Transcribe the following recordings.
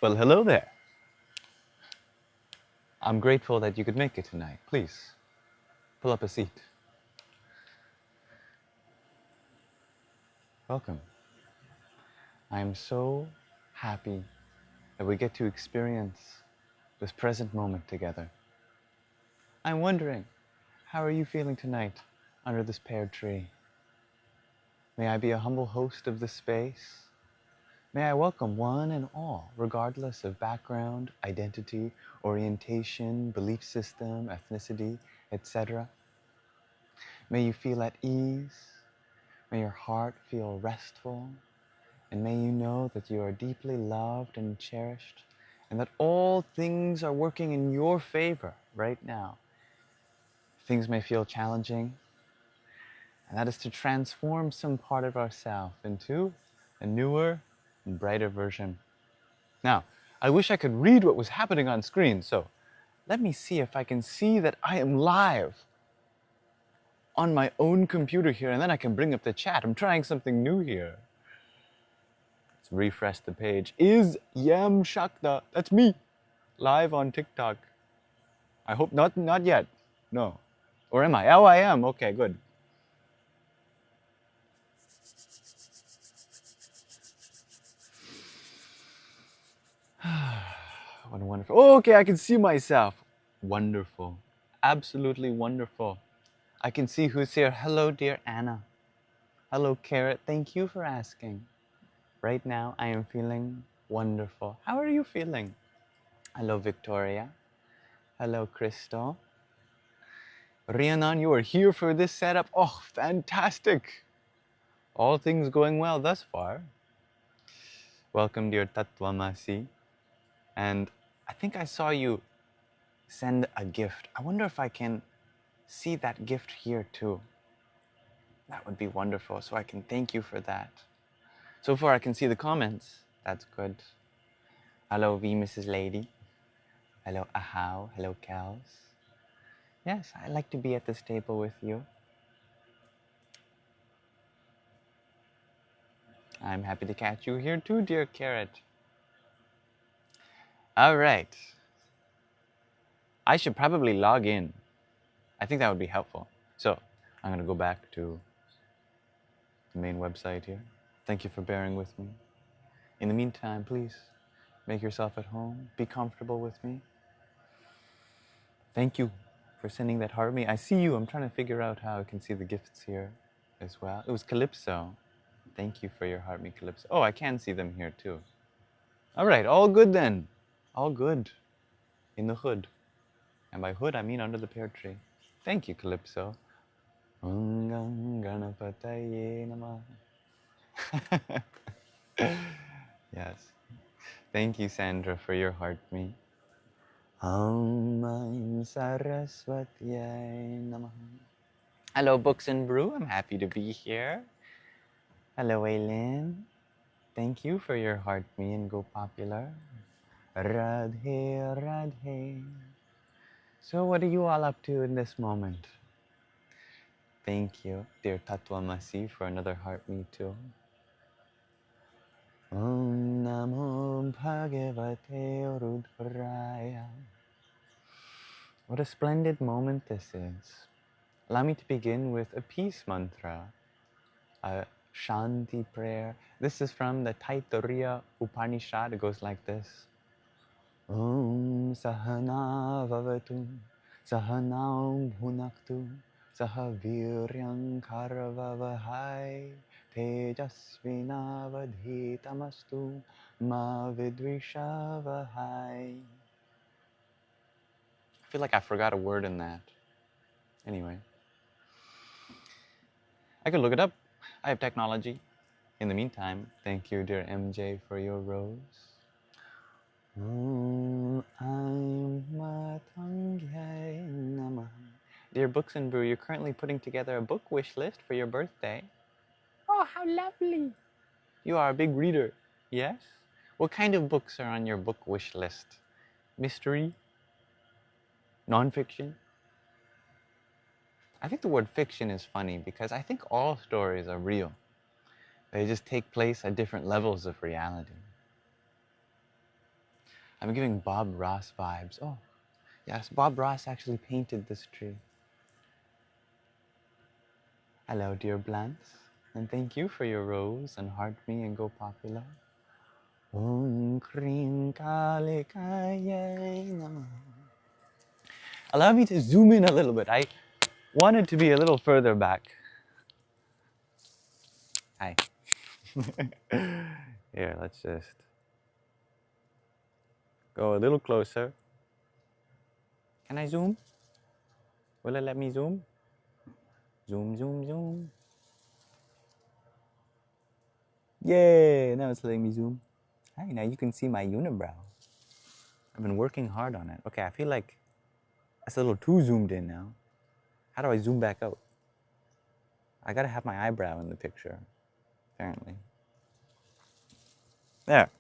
Well, hello there. I'm grateful that you could make it tonight. Please, pull up a seat. Welcome. I am so happy that we get to experience this present moment together. I'm wondering, how are you feeling tonight under this pear tree? May I be a humble host of this space? May I welcome one and all, regardless of background, identity, orientation, belief system, ethnicity, etc. May you feel at ease. May your heart feel restful. And may you know that you are deeply loved and cherished, and that all things are working in your favor right now. Things may feel challenging, and that is to transform some part of ourselves into a newer and brighter version. Now, I wish I could read what was happening on screen, so let me see if I can see that I am live on my own computer here, and then I can bring up the chat. I'm trying something new here. Let's refresh the page. Is Yam Shakta, that's me, live on TikTok. I hope not yet, no. Or am I? Oh, I am, okay, good. What a wonderful, oh, okay, I can see myself. Wonderful, absolutely wonderful. I can see who's here. Hello, dear Anna. Hello, Carrot, thank you for asking. Right now, I am feeling wonderful. How are you feeling? Hello, Victoria. Hello, Crystal. Rhiannon, you are here for this setup. Oh, fantastic. All things going well thus far. Welcome, dear Tatwamasi. And I think I saw you send a gift. I wonder if I can see that gift here too. That would be wonderful, so I can thank you for that. So far I can see the comments. That's good. Hello, V Mrs. Lady. Hello, Ahau. Hello, Kels. Yes, I like to be at this table with you. I'm happy to catch you here too, dear Carrot. All right. I should probably log in. I think that would be helpful. So I'm going to go back to the main website here. Thank you for bearing with me. In the meantime, please make yourself at home. Be comfortable with me. Thank you for sending that heart me. I see you. I'm trying to figure out how I can see the gifts here as well. It was Calypso. Thank you for your heart me, Calypso. Oh, I can see them here too. All right, all good then. All good in the hood. And by hood, I mean under the pear tree. Thank you, Calypso. Yes. Thank you, Sandra, for your heart me. Saraswatyay Namaha. Hello, Books and Brew. I'm happy to be here. Hello, Aileen. Thank you for your heart me and go popular. Radhe, Radhe. So what are you all up to in this moment? Thank you, dear Tatwamasi, for another heart me too. Om Namo Bhagavate Rudraya. What a splendid moment this is. Allow me to begin with a peace mantra, a Shanti prayer. This is from the Taittiriya Upanishad. It goes like this. Om Sahana Vavatu Sahanam Bhunaktu Sahaviryam Karavavahai Tejasvinavadhitamastu Ma Vidvishavahai. I feel like I forgot a word in that. Anyway. I could look it up. I have technology. In the meantime, thank you, dear MJ, for your rose. Dear Books and Brew, you're currently putting together a book wish list for your birthday. Oh, how lovely. You are a big reader, yes? What kind of books are on your book wish list? Mystery? Non-fiction? I think the word fiction is funny because I think all stories are real. They just take place at different levels of reality. I'm giving Bob Ross vibes. Oh, yes, Bob Ross actually painted this tree. Hello, dear plants, and thank you for your rose and heart me and go popular. Om Krim Kali Kaya Namah. Allow me to zoom in a little bit. I wanted to be a little further back. Hi. Here, let's just go a little closer. Can I zoom? Will it let me zoom? Zoom, zoom, zoom. Yay! Now it's letting me zoom. Hi, now you can see my unibrow. I've been working hard on it. Okay, I feel like it's a little too zoomed in now. How do I zoom back out? I gotta have my eyebrow in the picture, apparently. There.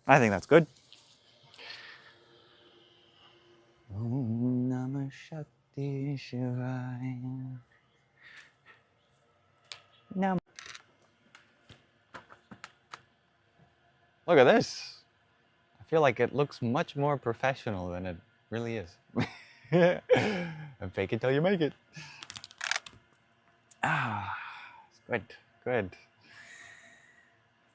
I think that's good. Om Namah Shakti Shivaya. Nam. Look at this. I feel like it looks much more professional than it really is. And fake it till you make it. Ah, it's good, good.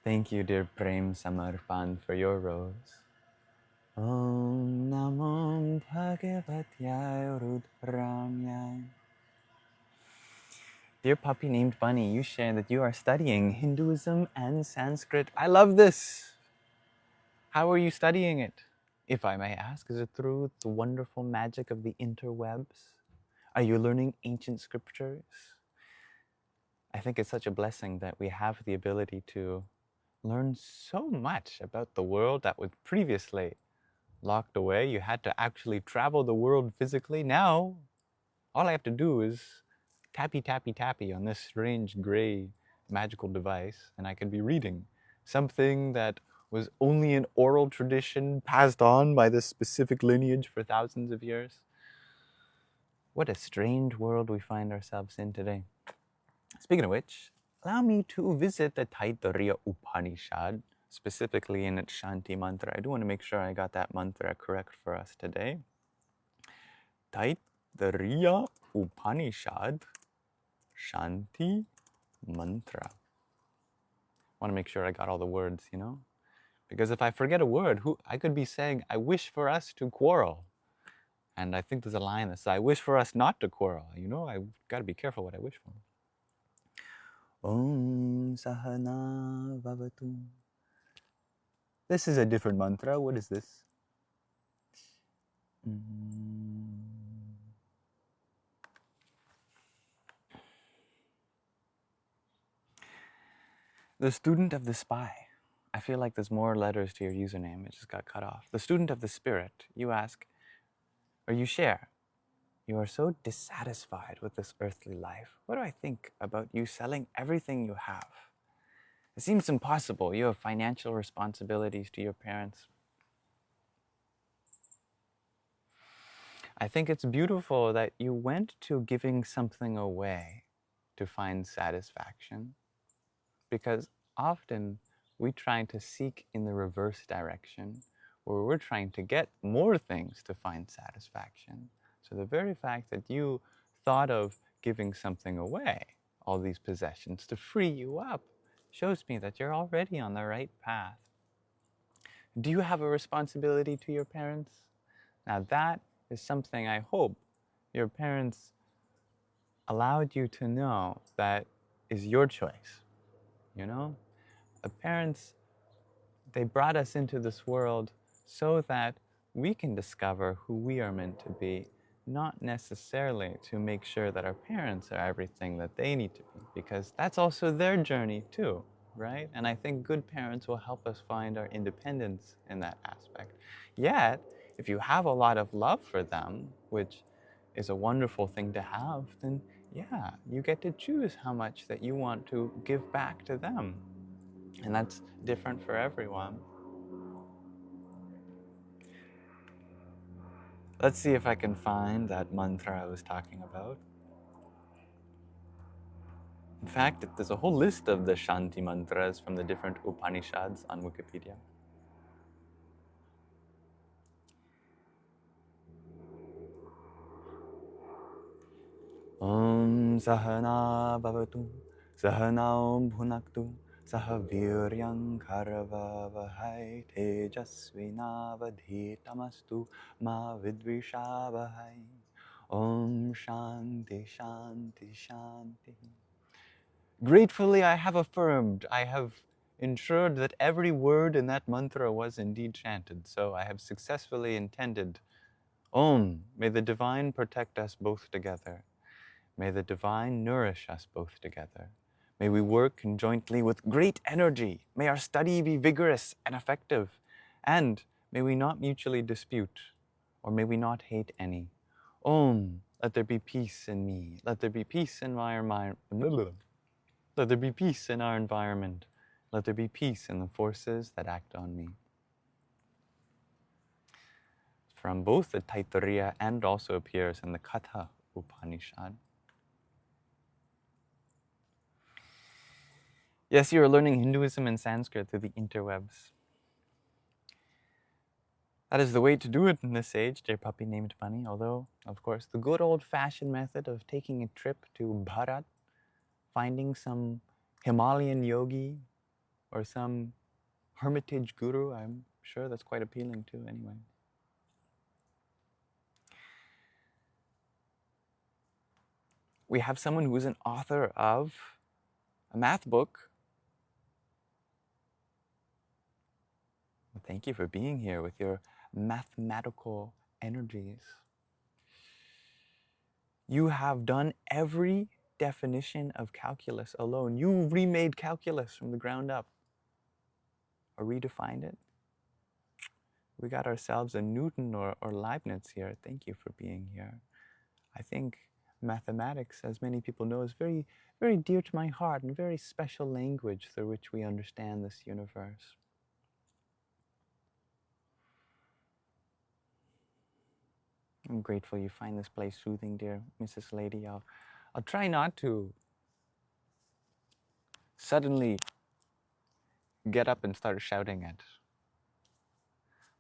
Thank you, dear Prem Samarpan, for your rose. Om Namo Bhagavatya Rudramya. Dear puppy named Bunny, you share that you are studying Hinduism and Sanskrit. I love this. How are you studying it? If I may ask, is it through the wonderful magic of the interwebs? Are you learning ancient scriptures? I think it's such a blessing that we have the ability to learn so much about the world that was previously locked away. You had to actually travel the world physically. Now, all I have to do is tappy, tappy, tappy on this strange gray magical device, and I could be reading something that was only an oral tradition passed on by this specific lineage for thousands of years. What a strange world we find ourselves in today. Speaking of which, allow me to visit the Taittiriya Upanishad, specifically in its Shanti mantra. I do want to make sure I got that mantra correct for us today. Taittiriya Upanishad, Shanti mantra. I want to make sure I got all the words, you know? Because if I forget a word, I could be saying, I wish for us to quarrel. And I think there's a line that says, I wish for us not to quarrel. You know, I've got to be careful what I wish for. Om Sahana Vavatu. This is a different mantra. What is this? The student of the spy. I feel like there's more letters to your username. It just got cut off. The student of the spirit. You ask, or you share. You are so dissatisfied with this earthly life. What do I think about you selling everything you have? It seems impossible. You have financial responsibilities to your parents. I think it's beautiful that you went to giving something away to find satisfaction, because often we try to seek in the reverse direction, where we're trying to get more things to find satisfaction. So the very fact that you thought of giving something away, all these possessions, to free you up, shows me that you're already on the right path. Do you have a responsibility to your parents? Now that is something I hope your parents allowed you to know that is your choice. You know? Parents, they brought us into this world so that we can discover who we are meant to be, not necessarily to make sure that our parents are everything that they need to be, because that's also their journey too, right? And I think good parents will help us find our independence in that aspect. Yet, if you have a lot of love for them, which is a wonderful thing to have, then yeah, you get to choose how much that you want to give back to them. And that's different for everyone. Let's see if I can find that mantra I was talking about. In fact, there's a whole list of the Shanti mantras from the different Upanishads on Wikipedia. Om Sahana Bhavatu Sahanao Bhunaktu Sahaviryam Karavavahai Tejasvinavadhitamastu Ma Vidvishavahai. Om Shanti Shanti Shanti. Gratefully I have affirmed, I have ensured that every word in that mantra was indeed chanted, so I have successfully intended. Om, may the divine protect us both together. May the divine nourish us both together. May we work conjointly with great energy. May our study be vigorous and effective. And may we not mutually dispute, or may we not hate any. Om, let there be peace in me. Let there be peace in my mind. Let there be peace in our environment. Let there be peace in the forces that act on me. From both the Taittiriya and also appears in the Katha Upanishad. Yes, you are learning Hinduism and Sanskrit through the interwebs. That is the way to do it in this age, dear puppy named Bunny, although, of course, the good old-fashioned method of taking a trip to Bharat, finding some Himalayan yogi or some hermitage guru, I'm sure that's quite appealing too anyway. We have someone who is an author of a math book. Well, thank you for being here with your mathematical energies. You have done every definition of calculus alone. You remade calculus from the ground up, or redefined it. We got ourselves a Newton or Leibniz here. Thank you for being here. I think mathematics, as many people know, is very, very dear to my heart and very special language through which we understand this universe. I'm grateful you find this place soothing, dear Mrs. Lady. I'll try not to suddenly get up and start shouting at.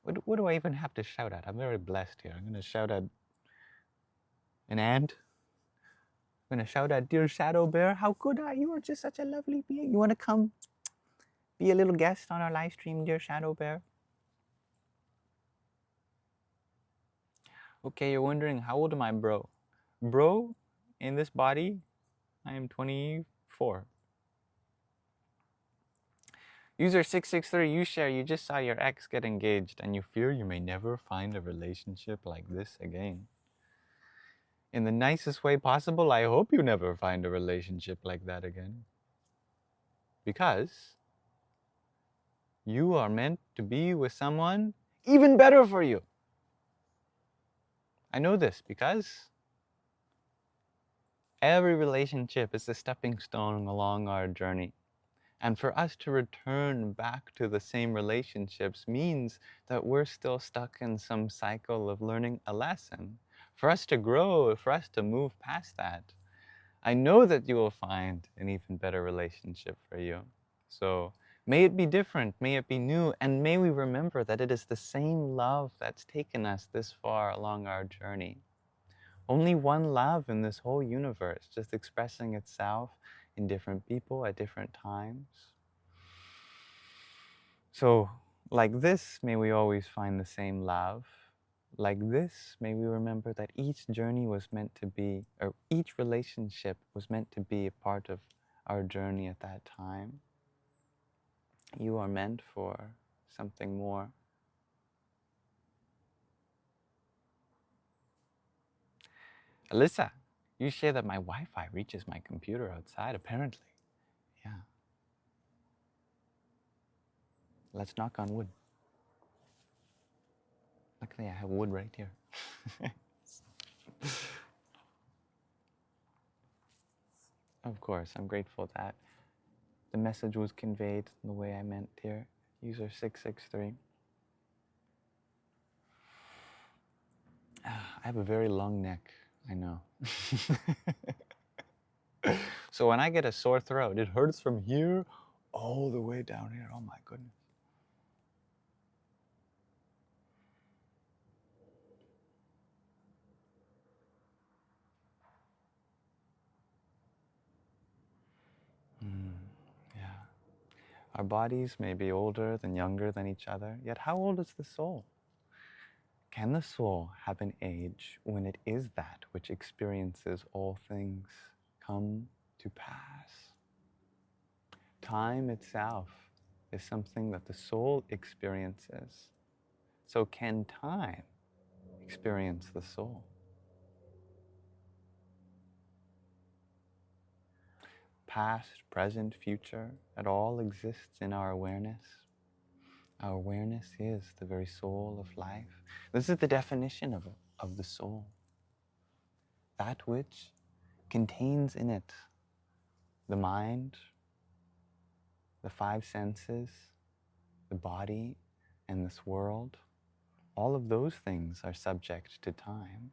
What do I even have to shout at? I'm very blessed here. I'm going to shout at an ant. I'm going to shout at dear Shadow Bear. How could I? You are just such a lovely being. You want to come be a little guest on our live stream, dear Shadow Bear? Okay, you're wondering, how old am I, bro? Bro, in this body, I am 24. User 663, you share, you just saw your ex get engaged and you fear you may never find a relationship like this again. In the nicest way possible, I hope you never find a relationship like that again. Because you are meant to be with someone even better for you. I know this because every relationship is a stepping stone along our journey. And for us to return back to the same relationships means that we're still stuck in some cycle of learning a lesson. For us to grow, for us to move past that, I know that you will find an even better relationship for you. So may it be different, may it be new, and may we remember that it is the same love that's taken us this far along our journey. Only one love in this whole universe, just expressing itself in different people at different times. So, like this, may we always find the same love. Like this, may we remember that each journey was meant to be, or each relationship was meant to be a part of our journey at that time. You are meant for something more. Alyssa, you share that my Wi-Fi reaches my computer outside, apparently. Yeah. Let's knock on wood. Luckily, I have wood right here. Of course, I'm grateful that the message was conveyed in the way I meant here. User 663. I have a very long neck, I know. So when I get a sore throat, it hurts from here all the way down here. Oh my goodness. Our bodies may be older than younger than each other, yet how old is the soul? Can the soul have an age when it is that which experiences all things come to pass? Time itself is something that the soul experiences. So can time experience the soul? Past, present, future, it all exists in our awareness. Our awareness is the very soul of life. This is the definition of the soul. That which contains in it the mind, the five senses, the body, and this world. All of those things are subject to time.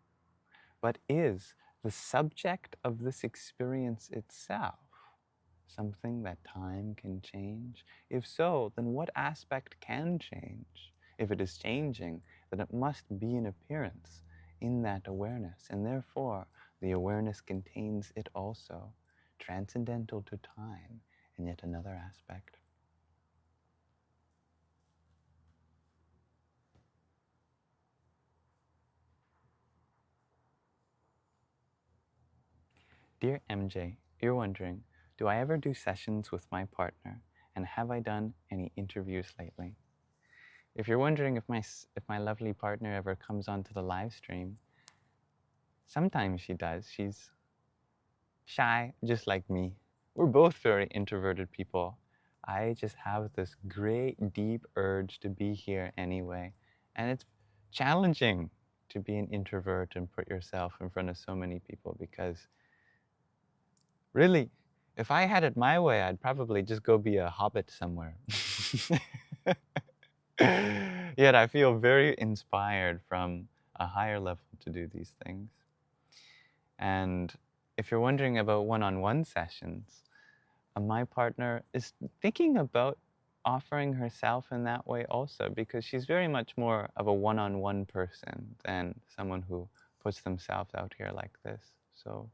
But is the subject of this experience itself something that time can change? If so, then what aspect can change? If it is changing, then it must be an appearance in that awareness, and therefore the awareness contains it also, transcendental to time, and yet another aspect. Dear MJ, you're wondering, do I ever do sessions with my partner, and have I done any interviews lately? If you're wondering if my lovely partner ever comes onto the live stream, sometimes she does. She's shy, just like me. We're both very introverted people. I just have this great, deep urge to be here anyway. And it's challenging to be an introvert and put yourself in front of so many people, because really, if I had it my way, I'd probably just go be a hobbit somewhere. Yet I feel very inspired from a higher level to do these things. And if you're wondering about one-on-one sessions, my partner is thinking about offering herself in that way also, because she's very much more of a one-on-one person than someone who puts themselves out here like this. So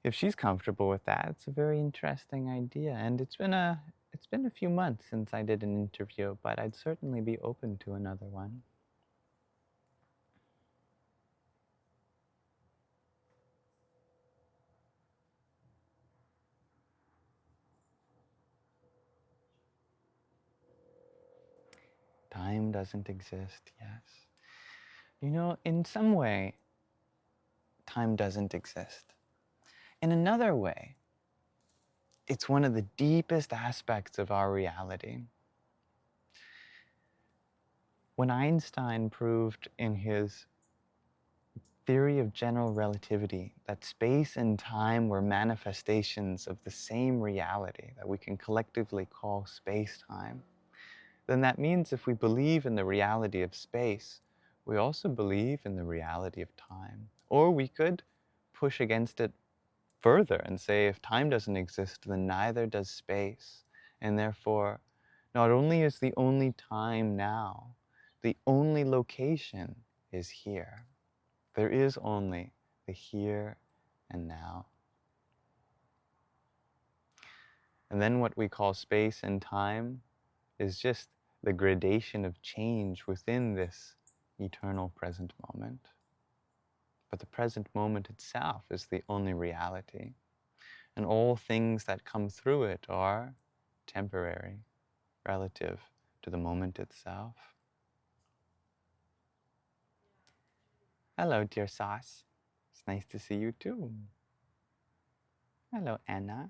if she's comfortable with that, it's a very interesting idea. And it's been a few months since I did an interview, but I'd certainly be open to another one. Time doesn't exist, yes. You know, in some way, time doesn't exist. In another way, it's one of the deepest aspects of our reality. When Einstein proved in his theory of general relativity that space and time were manifestations of the same reality that we can collectively call space-time, then that means if we believe in the reality of space, we also believe in the reality of time. Or we could push against it further and say if time doesn't exist, then neither does space. And therefore, not only is the only time now, the only location is here. There is only the here and now. And then what we call space and time is just the gradation of change within this eternal present moment. But the present moment itself is the only reality. And all things that come through it are temporary, relative to the moment itself. Hello, dear Sauce. It's nice to see you too. Hello, Anna.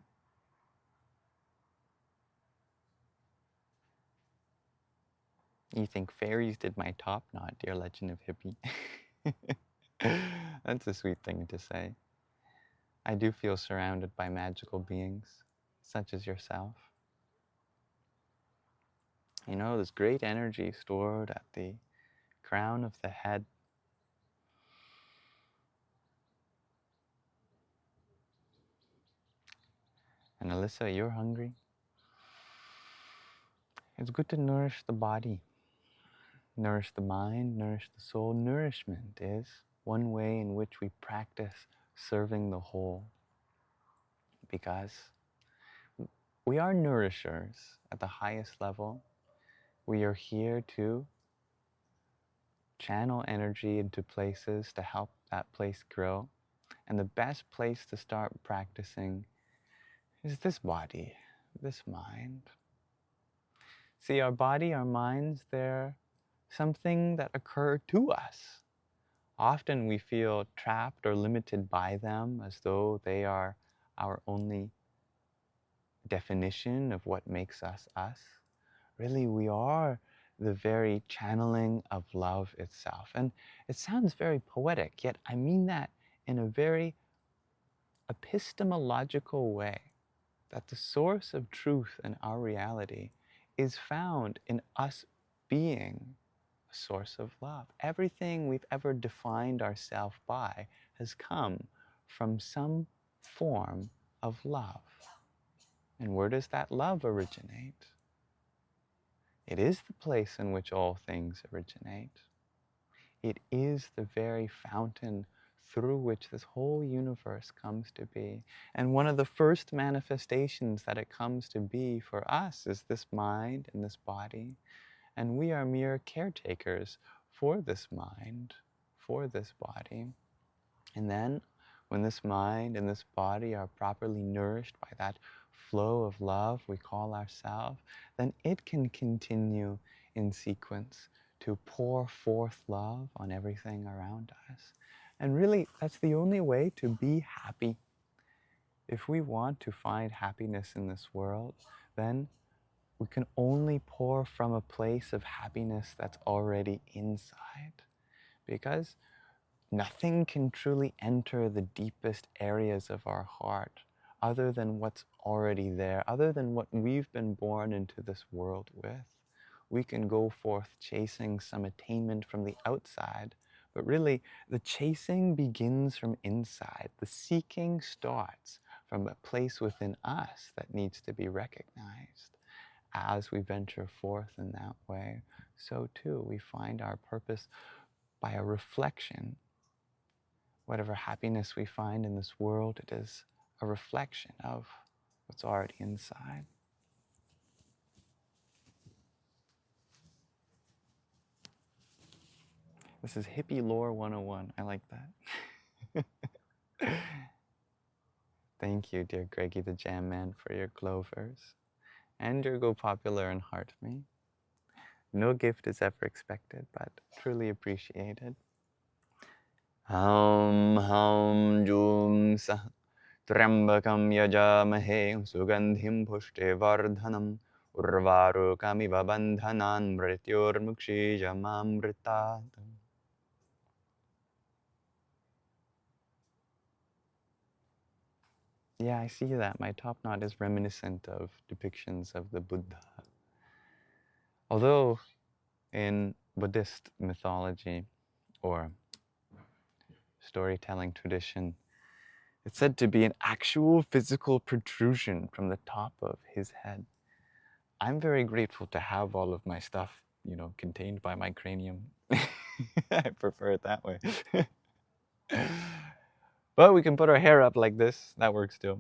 You think fairies did my top knot, dear Legend of Hippie. That's a sweet thing to say. I do feel surrounded by magical beings, such as yourself. You know, there's great energy stored at the crown of the head. And Alyssa, you're hungry? It's good to nourish the body, nourish the mind, nourish the soul. Nourishment is one way in which we practice serving the whole. Because We are nourishers at the highest level. We are here to channel energy into places to help that place grow. And the best place to start practicing is this body, this mind. See, our body, our minds, they're something that occur to us. Often we feel trapped or limited by them as though they are our only definition of what makes us us. Really, we are the very channeling of love itself. And it sounds very poetic, yet I mean that in a very epistemological way, that the source of truth in our reality is found in us being a source of love. Everything we've ever defined ourselves by has come from some form of love. And where does that love originate? It is the place in which all things originate. It is the very fountain through which this whole universe comes to be. And one of the first manifestations that it comes to be for us is this mind and this body. And we are mere caretakers for this mind, for this body. And then when this mind and this body are properly nourished by that flow of love we call ourselves, then it can continue in sequence to pour forth love on everything around us. And really, that's the only way to be happy. If we want to find happiness in this world, then we can only pour from a place of happiness that's already inside. Because nothing can truly enter the deepest areas of our heart other than what's already there, other than what we've been born into this world with. We can go forth chasing some attainment from the outside, but really the chasing begins from inside. The seeking starts from a place within us that needs to be recognized. As we venture forth in that way, so too we find our purpose by a reflection. Whatever happiness we find in this world, it is a reflection of what's already inside. This is hippie lore 101. I like that. Thank you, dear Greggy the Jam Man, for your clovers and your Go Popular and Heart Me. No gift is ever expected, but truly appreciated. Hum hum jum sah Trambakam yajamahe sugandhim pushte vardhanam urvarukamiva bandhanan mrityurmukshijamamritat. Yeah, I see that. My top knot is reminiscent of depictions of the Buddha. Although in Buddhist mythology or storytelling tradition, it's said to be an actual physical protrusion from the top of his head. I'm very grateful to have all of my stuff, contained by my cranium. I prefer it that way. But we can put our hair up like this. That works too.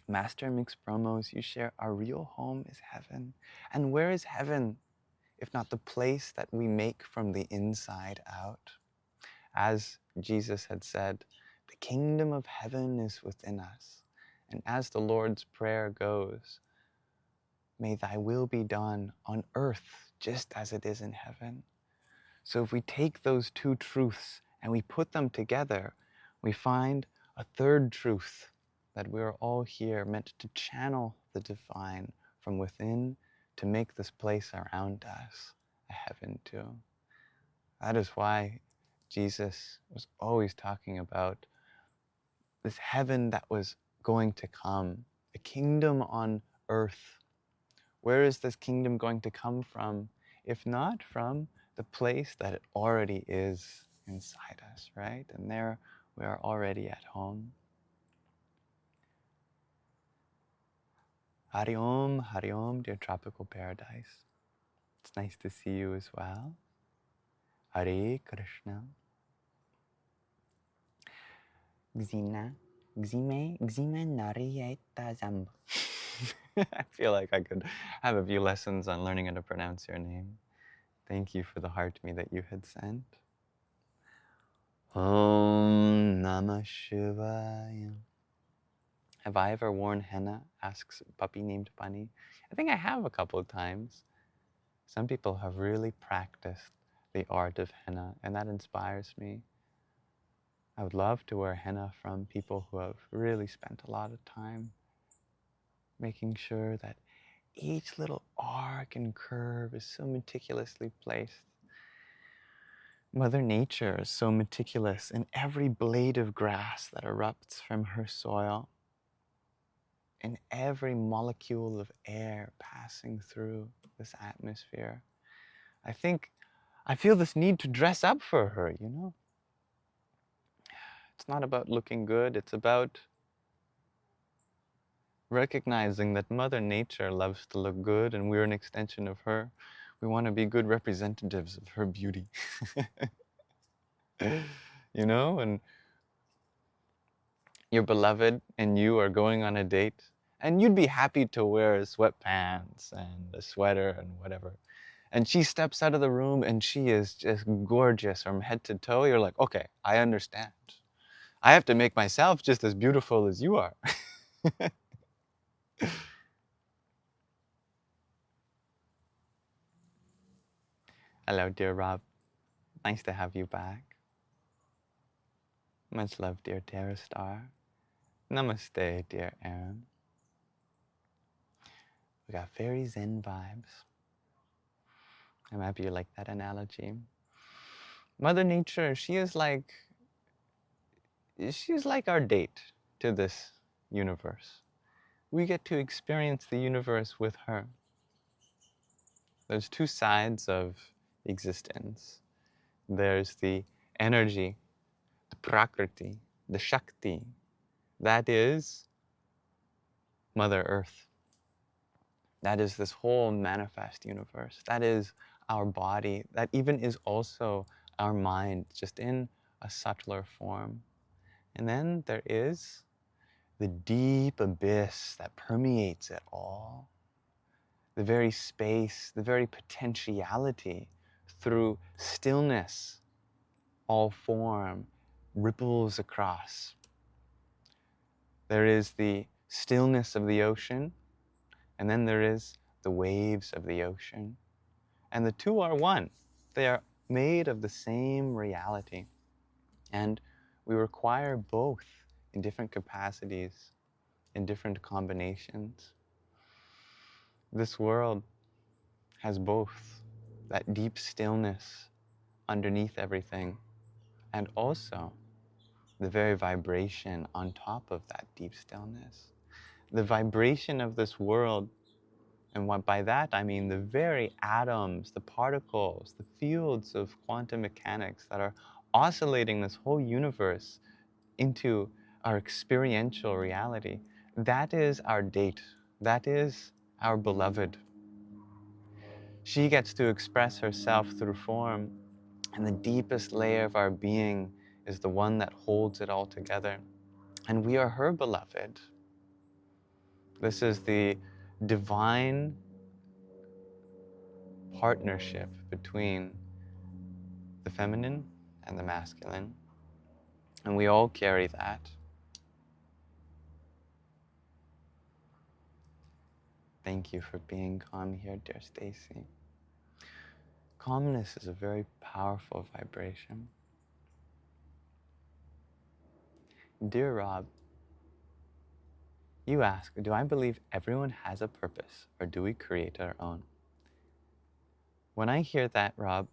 Master Mix Promos, you share our real home is heaven. And where is heaven if not the place that we make from the inside out? As Jesus had said, the kingdom of heaven is within us. And as the Lord's Prayer goes, may thy will be done on earth just as it is in heaven. So if we take those two truths and we put them together, we find a third truth, that we are all here meant to channel the divine from within to make this place around us a heaven too. That is why Jesus was always talking about this heaven that was going to come, a kingdom on earth. Where is this kingdom going to come from, if not from the place that it already is inside us, right? And there we are already at home. Hari Om, dear tropical paradise. It's nice to see you as well. Hare Krishna. Xena, Gzime Narieta Zamb. I feel like I could have a few lessons on learning how to pronounce your name. Thank you for the heart me that you had sent. Om Namah Shivaya. Have I ever worn henna? Asks a puppy named Bunny. I think I have a couple of times. Some people have really practiced the art of henna, and that inspires me. I would love to wear henna from people who have really spent a lot of time making sure that each little arc and curve is so meticulously placed. Mother Nature is so meticulous in every blade of grass that erupts from her soil, in every molecule of air passing through this atmosphere. I feel this need to dress up for her, you know? It's not about looking good, it's about recognizing that Mother Nature loves to look good and we're an extension of her. We want to be good representatives of her beauty. You know, and your beloved and you are going on a date, and you'd be happy to wear sweatpants and a sweater and whatever. And she steps out of the room and she is just gorgeous from head to toe. You're like, okay, I understand. I have to make myself just as beautiful as you are. Hello, dear Rob. Nice to have you back. Much love, dear Terra Star. Namaste, dear Aaron. We got very zen vibes. I'm happy you like that analogy. Mother Nature, she's like our date to this universe. We get to experience the universe with her. There's two sides of existence. There's the energy, the prakriti, the shakti. That is Mother Earth. That is this whole manifest universe. That is our body. That even is also our mind, just in a subtler form. And then there is the deep abyss that permeates it all. The very space, the very potentiality through stillness, all form ripples across. There is the stillness of the ocean, and then there is the waves of the ocean. And the two are one. They are made of the same reality. And we require both in different capacities, in different combinations. This world has both that deep stillness underneath everything, and also the very vibration on top of that deep stillness. The vibration of this world, and what by that I mean the very atoms, the particles, the fields of quantum mechanics that are oscillating this whole universe into our experiential reality. That is our date. That is our beloved. She gets to express herself through form, and the deepest layer of our being is the one that holds it all together. And we are her beloved. This is the divine partnership between the feminine and the masculine. And we all carry that. Thank you for being calm here, dear Stacy. Calmness is a very powerful vibration. Dear Rob, you ask, do I believe everyone has a purpose, or do we create our own? When I hear that, Rob,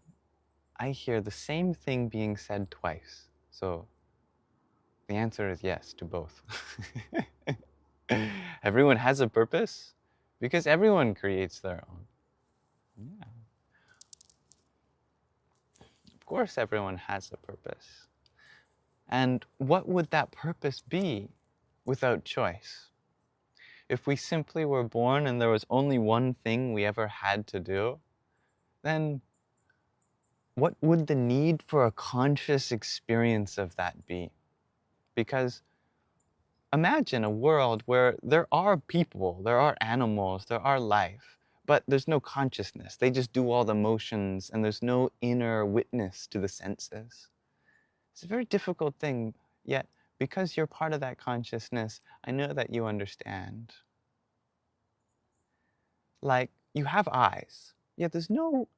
I hear the same thing being said twice. So the answer is yes to both. Everyone has a purpose because everyone creates their own. Yeah. Of course, everyone has a purpose. And what would that purpose be without choice? If we simply were born and there was only one thing we ever had to do, then what would the need for a conscious experience of that be? Because imagine a world where there are people, there are animals, there are life, but there's no consciousness. They just do all the motions and there's no inner witness to the senses. It's a very difficult thing, yet because you're part of that consciousness, I know that you understand. Like, you have eyes, yet there's no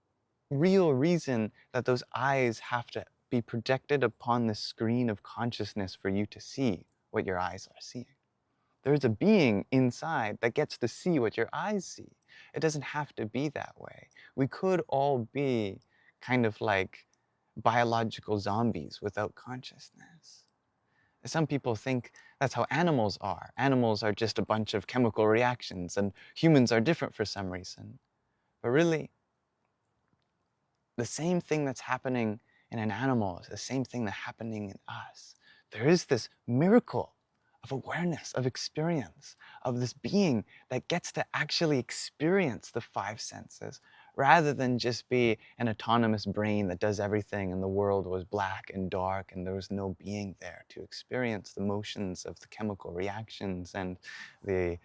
real reason that those eyes have to be projected upon the screen of consciousness for you to see what your eyes are seeing. There's a being inside that gets to see what your eyes see. It doesn't have to be that way. We could all be kind of like biological zombies without consciousness. Some people think that's how animals are. Animals are just a bunch of chemical reactions, and humans are different for some reason. But really, the same thing that's happening in an animal is the same thing that's happening in us. There is this miracle of awareness, of experience, of this being that gets to actually experience the five senses, rather than just be an autonomous brain that does everything and the world was black and dark and there was no being there to experience the motions of the chemical reactions and the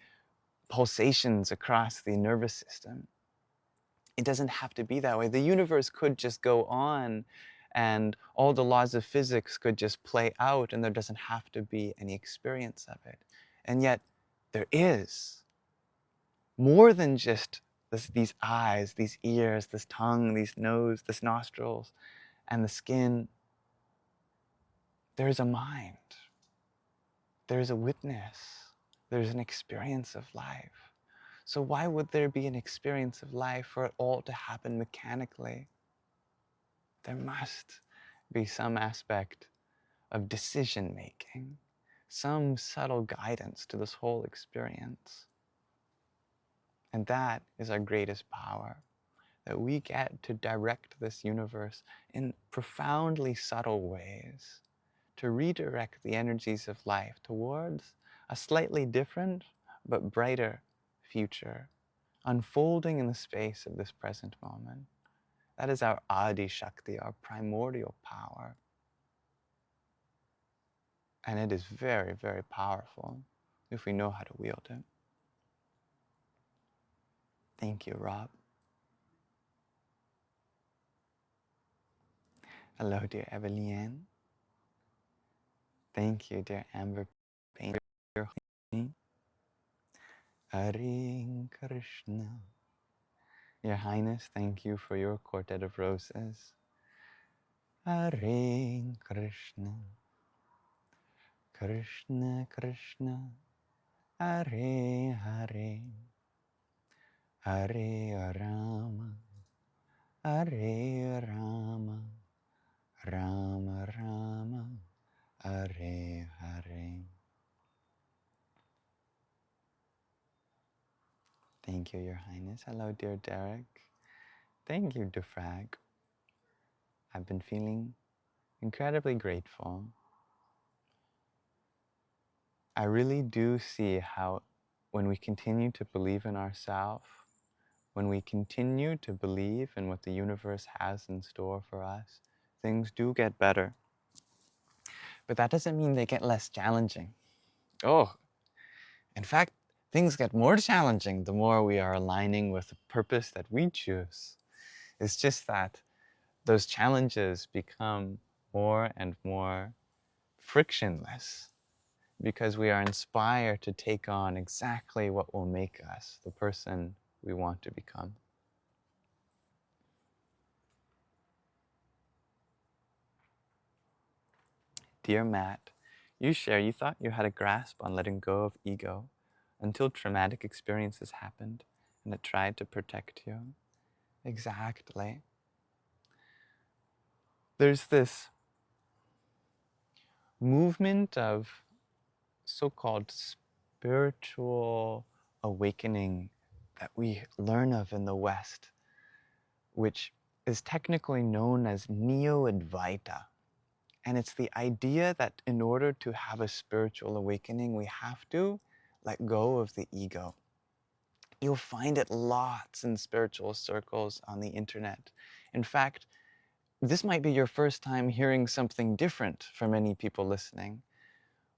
pulsations across the nervous system. It doesn't have to be that way. The universe could just go on and all the laws of physics could just play out and there doesn't have to be any experience of it. And yet there is more than just these eyes, these ears, this tongue, these nose, this nostrils, and the skin. There's a mind. There's a witness. There's an experience of life. So why would there be an experience of life for it all to happen mechanically? There must be some aspect of decision making, some subtle guidance to this whole experience. And that is our greatest power, that we get to direct this universe in profoundly subtle ways, to redirect the energies of life towards a slightly different but brighter future, unfolding in the space of this present moment. That is our Adi Shakti, our primordial power. And it is very, very powerful if we know how to wield it. Thank you, Rob. Hello, dear Evelyn. Thank you, dear Amber Payne. Hare Krishna. Your Highness, thank you for your quartet of roses. Hare Krishna. Krishna Krishna. Hare Hare. Hare Rama. Hare Rama. Rama Rama. Hare Hare. Thank you, Your Highness. Hello, dear Derek. Thank you, Defrag. I've been feeling incredibly grateful. I really do see how when we continue to believe in ourselves, when we continue to believe in what the universe has in store for us, things do get better. But that doesn't mean they get less challenging. Oh, in fact, things get more challenging the more we are aligning with the purpose that we choose. It's just that those challenges become more and more frictionless because we are inspired to take on exactly what will make us the person we want to become. Dear Matt, you thought you had a grasp on letting go of ego until traumatic experiences happened and it tried to protect you. Exactly. There's this movement of so-called spiritual awakening that we learn of in the West, which is technically known as Neo-Advaita. And it's the idea that in order to have a spiritual awakening, we have to let go of the ego. You'll find it lots in spiritual circles on the internet. In fact, this might be your first time hearing something different for many people listening.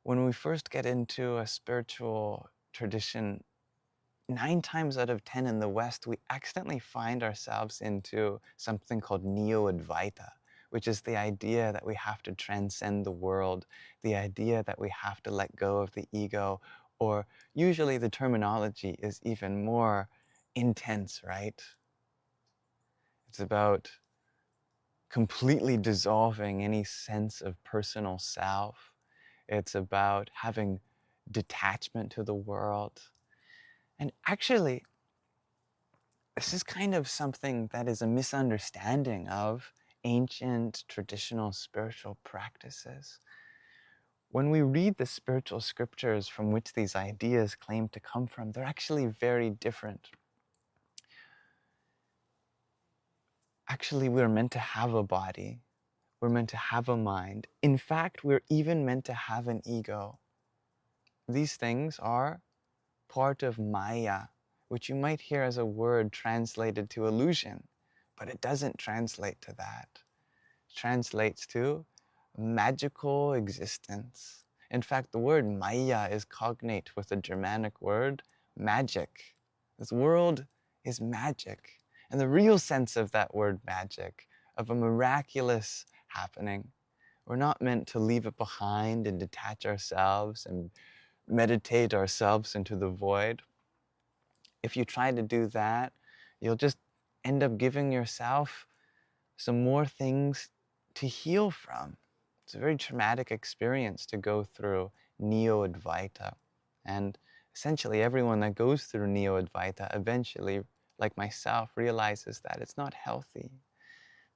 When we first get into a spiritual tradition, 9 times out of 10 in the West, we accidentally find ourselves into something called neo-Advaita, which is the idea that we have to transcend the world, the idea that we have to let go of the ego, or usually the terminology is even more intense, right? It's about completely dissolving any sense of personal self. It's about having detachment to the world. And actually, this is kind of something that is a misunderstanding of ancient traditional spiritual practices. When we read the spiritual scriptures from which these ideas claim to come from, they're actually very different. Actually, we're meant to have a body. We're meant to have a mind. In fact, we're even meant to have an ego. These things are part of Maya, which you might hear as a word translated to illusion, but it doesn't translate to that. It translates to magical existence. In fact, the word Maya is cognate with the Germanic word magic. This world is magic. And the real sense of that word magic, of a miraculous happening, we're not meant to leave it behind and detach ourselves and meditate ourselves into the void. If you try to do that, you'll just end up giving yourself some more things to heal from. It's a very traumatic experience to go through neo-Advaita. And essentially everyone that goes through neo-Advaita eventually, like myself, realizes that it's not healthy.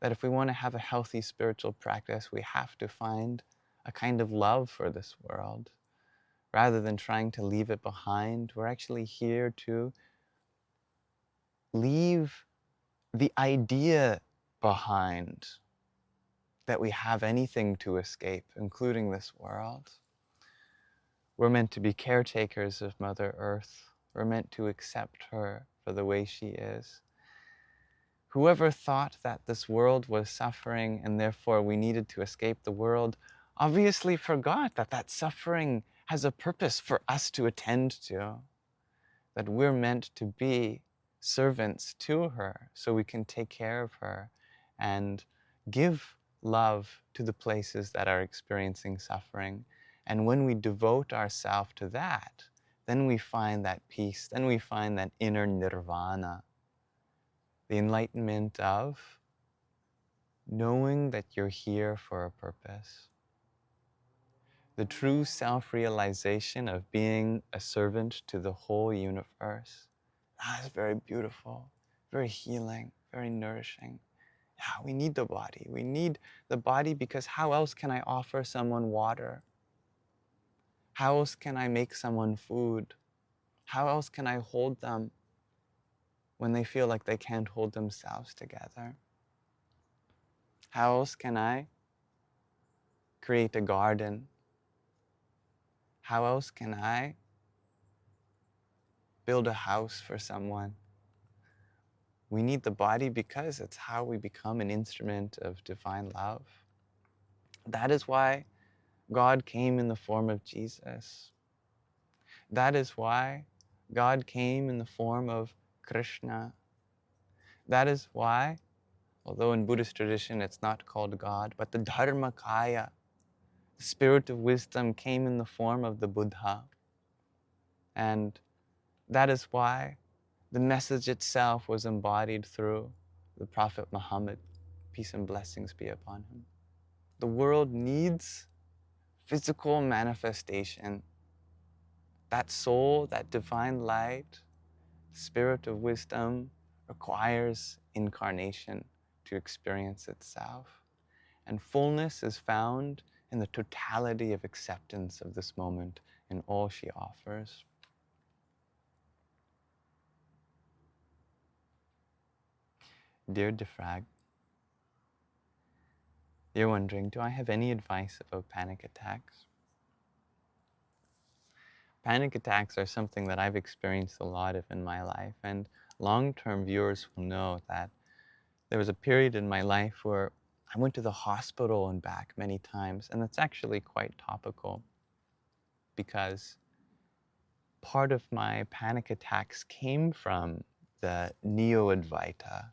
That if we want to have a healthy spiritual practice, we have to find a kind of love for this world. Rather than trying to leave it behind, we're actually here to leave the idea behind that we have anything to escape, including this world. We're meant to be caretakers of Mother Earth. We're meant to accept her for the way she is. Whoever thought that this world was suffering and therefore we needed to escape the world obviously forgot that that suffering has a purpose for us to attend to, that we're meant to be servants to her so we can take care of her and give love to the places that are experiencing suffering. And when we devote ourselves to that, then we find that peace, then we find that inner nirvana, the enlightenment of knowing that you're here for a purpose. The true self-realization of being a servant to the whole universe. That's very beautiful, very healing, very nourishing. Yeah, we need the body. We need the body because how else can I offer someone water? How else can I make someone food? How else can I hold them when they feel like they can't hold themselves together? How else can I create a garden? How else can I build a house for someone? We need the body because it's how we become an instrument of divine love. That is why God came in the form of Jesus. That is why God came in the form of Krishna. That is why, although in Buddhist tradition it's not called God, but the Dharmakaya, the spirit of wisdom, came in the form of the Buddha. And that is why the message itself was embodied through the Prophet Muhammad, peace and blessings be upon him. The world needs physical manifestation. That soul, that divine light, spirit of wisdom requires incarnation to experience itself. And fullness is found in the totality of acceptance of this moment in all she offers. Dear Defrag, you're wondering, do I have any advice about panic attacks? Panic attacks are something that I've experienced a lot of in my life, and long-term viewers will know that there was a period in my life where I went to the hospital and back many times, and that's actually quite topical. because part of my panic attacks came from the Neo-Advaita.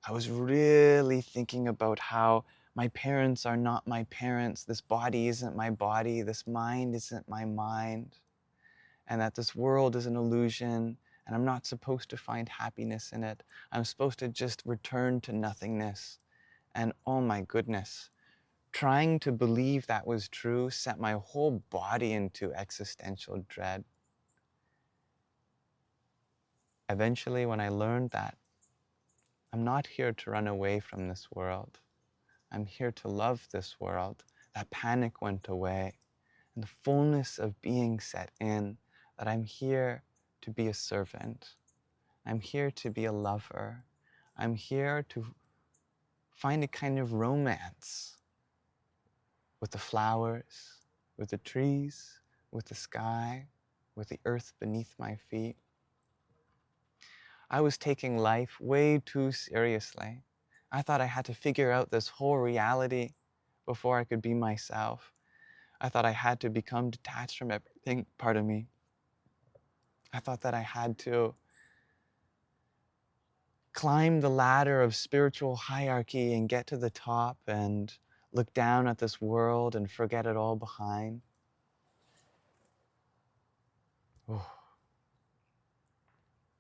I was really thinking about how my parents are not my parents, this body isn't my body, this mind isn't my mind, and that this world is an illusion, and I'm not supposed to find happiness in it. I'm supposed to just return to nothingness. And oh my goodness, trying to believe that was true sent my whole body into existential dread. Eventually, when I learned that I'm not here to run away from this world, I'm here to love this world, that panic went away, and the fullness of being set in, that I'm here to be a servant. I'm here to be a lover. I'm here to find a kind of romance with the flowers, with the trees, with the sky, with the earth beneath my feet. I was taking life way too seriously. I thought I had to figure out this whole reality before I could be myself. I thought I had to become detached from everything part of me. I thought that I had to climb the ladder of spiritual hierarchy and get to the top and look down at this world and forget it all behind. Oh,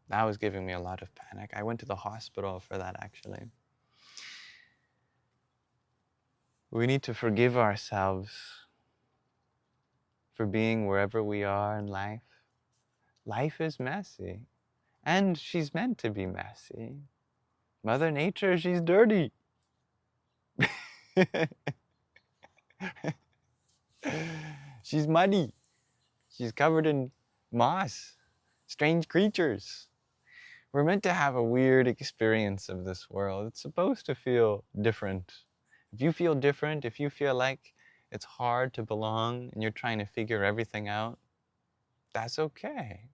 that was giving me a lot of panic. I went to the hospital for that, actually. We need to forgive ourselves for being wherever we are in life. Life is messy, and she's meant to be messy. Mother Nature, she's dirty. She's muddy. She's covered in moss, strange creatures. We're meant to have a weird experience of this world. It's supposed to feel different. If you feel different, if you feel like it's hard to belong and you're trying to figure everything out, that's okay.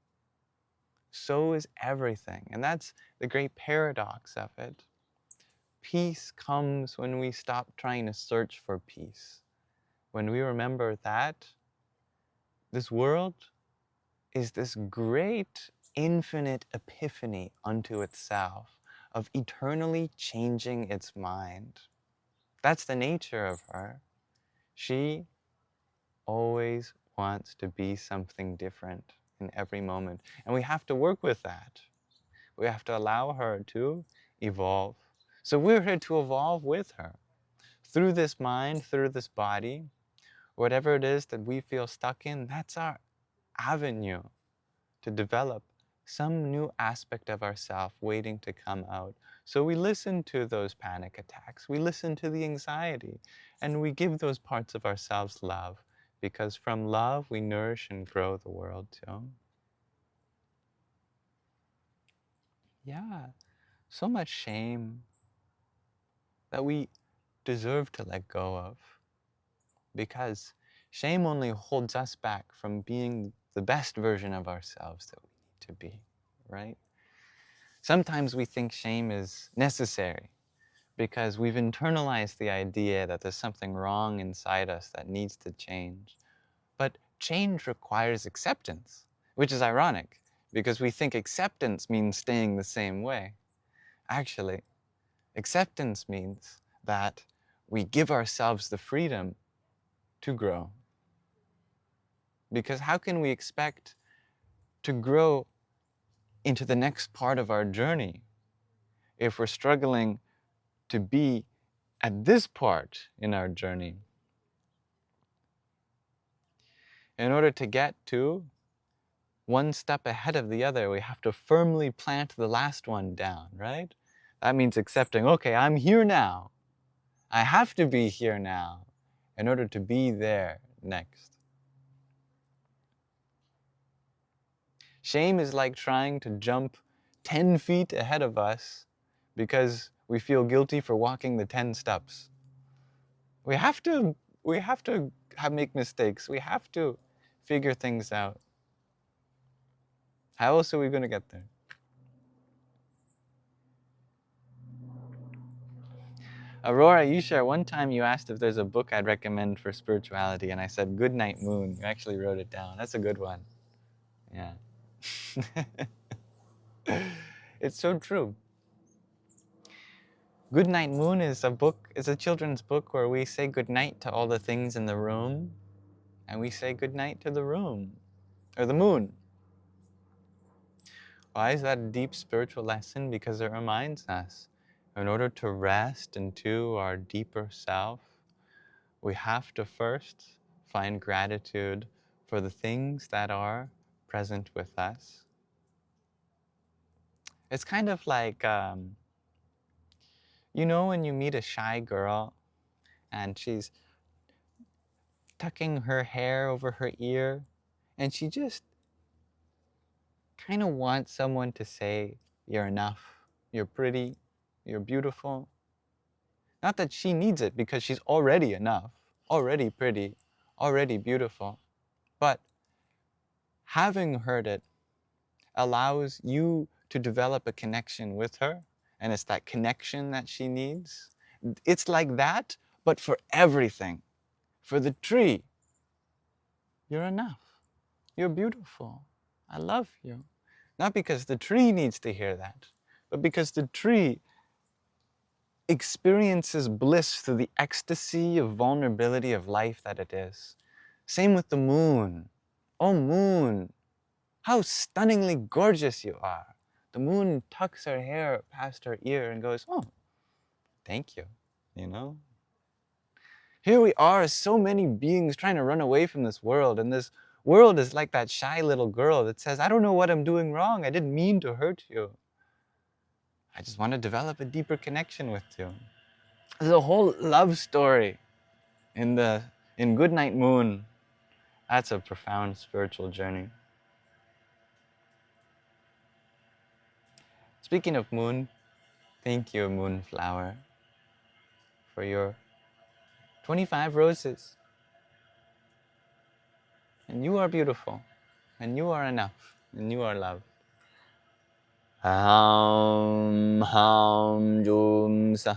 So is everything. And that's the great paradox of it. Peace comes when we stop trying to search for peace. When we remember that this world is this great infinite epiphany unto itself of eternally changing its mind. That's the nature of her. She always wants to be something different in every moment. And we have to work with that. We have to allow her to evolve. So we're here to evolve with her. Through this mind, through this body, whatever it is that we feel stuck in, that's our avenue to develop some new aspect of ourselves waiting to come out. So we listen to those panic attacks, we listen to the anxiety, and we give those parts of ourselves love, because from love we nourish and grow the world too. Yeah, so much shame that we deserve to let go of, because shame only holds us back from being the best version of ourselves that we need to be, right? Sometimes we think shame is necessary because we've internalized the idea that there's something wrong inside us that needs to change. But change requires acceptance, which is ironic because we think acceptance means staying the same way. Actually, acceptance means that we give ourselves the freedom to grow. Because how can we expect to grow into the next part of our journey if we're struggling to be at this part in our journey? In order to get to one step ahead of the other, we have to firmly plant the last one down, right? That means accepting, okay, I'm here now. I have to be here now in order to be there next. Shame is like trying to jump 10 feet ahead of us because we feel guilty for walking the 10 steps. We have to make mistakes. We have to figure things out. How else are we going to get there? Aurora, you share, one time you asked if there's a book I'd recommend for spirituality, and I said, Good Night Moon. You actually wrote it down. That's a good one. Yeah. It's so true. Good Night Moon is a book, it's a children's book where we say good night to all the things in the room, and we say good night to the room, or the moon. Why is that a deep spiritual lesson? Because it reminds us, in order to rest into our deeper self, we have to first find gratitude for the things that are present with us. It's kind of like, you know, when you meet a shy girl and she's tucking her hair over her ear and she just kind of wants someone to say, you're enough, you're pretty, you're beautiful. Not that she needs it, because she's already enough, already pretty, already beautiful. But having heard it allows you to develop a connection with her, and it's that connection that she needs. It's like that, but for everything. For the tree, you're enough, you're beautiful, I love you. Not because the tree needs to hear that, but because the tree experiences bliss through the ecstasy of vulnerability of life that it is. Same with the moon. Oh moon, how stunningly gorgeous you are. The moon tucks her hair past her ear and goes, oh, thank you, you know? Here we are, so many beings trying to run away from this world, and this world is like that shy little girl that says, I don't know what I'm doing wrong, I didn't mean to hurt you. I just want to develop a deeper connection with you. There's a whole love story in Good Night Moon. That's a profound spiritual journey. Speaking of moon, thank you, moonflower, for your 25 roses. And you are beautiful, and you are enough, and you are love. Ham ham jum sa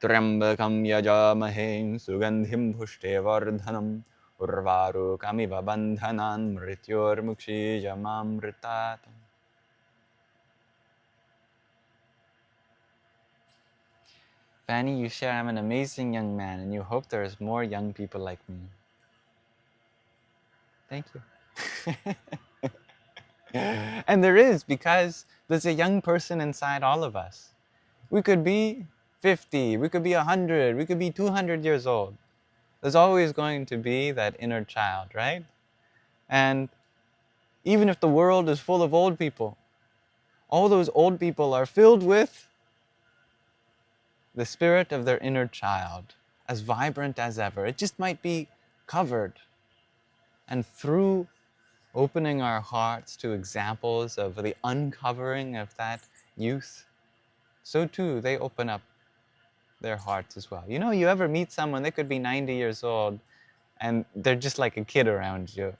Trambakam yajamahe sugandhim pushtevardhanam urvarukamiva bandhanan mrityor mukshijamamritat. Fanny, you share, I'm an amazing young man, and you hope there's more young people like me. Thank you. And there is, because there's a young person inside all of us. We could be 50, we could be 100, we could be 200 years old. There's always going to be that inner child, right? And even if the world is full of old people, all those old people are filled with the spirit of their inner child, as vibrant as ever. It just might be covered. And through opening our hearts to examples of the uncovering of that youth, so too they open up their hearts as well. You know, you ever meet someone, they could be 90 years old, and they're just like a kid around you,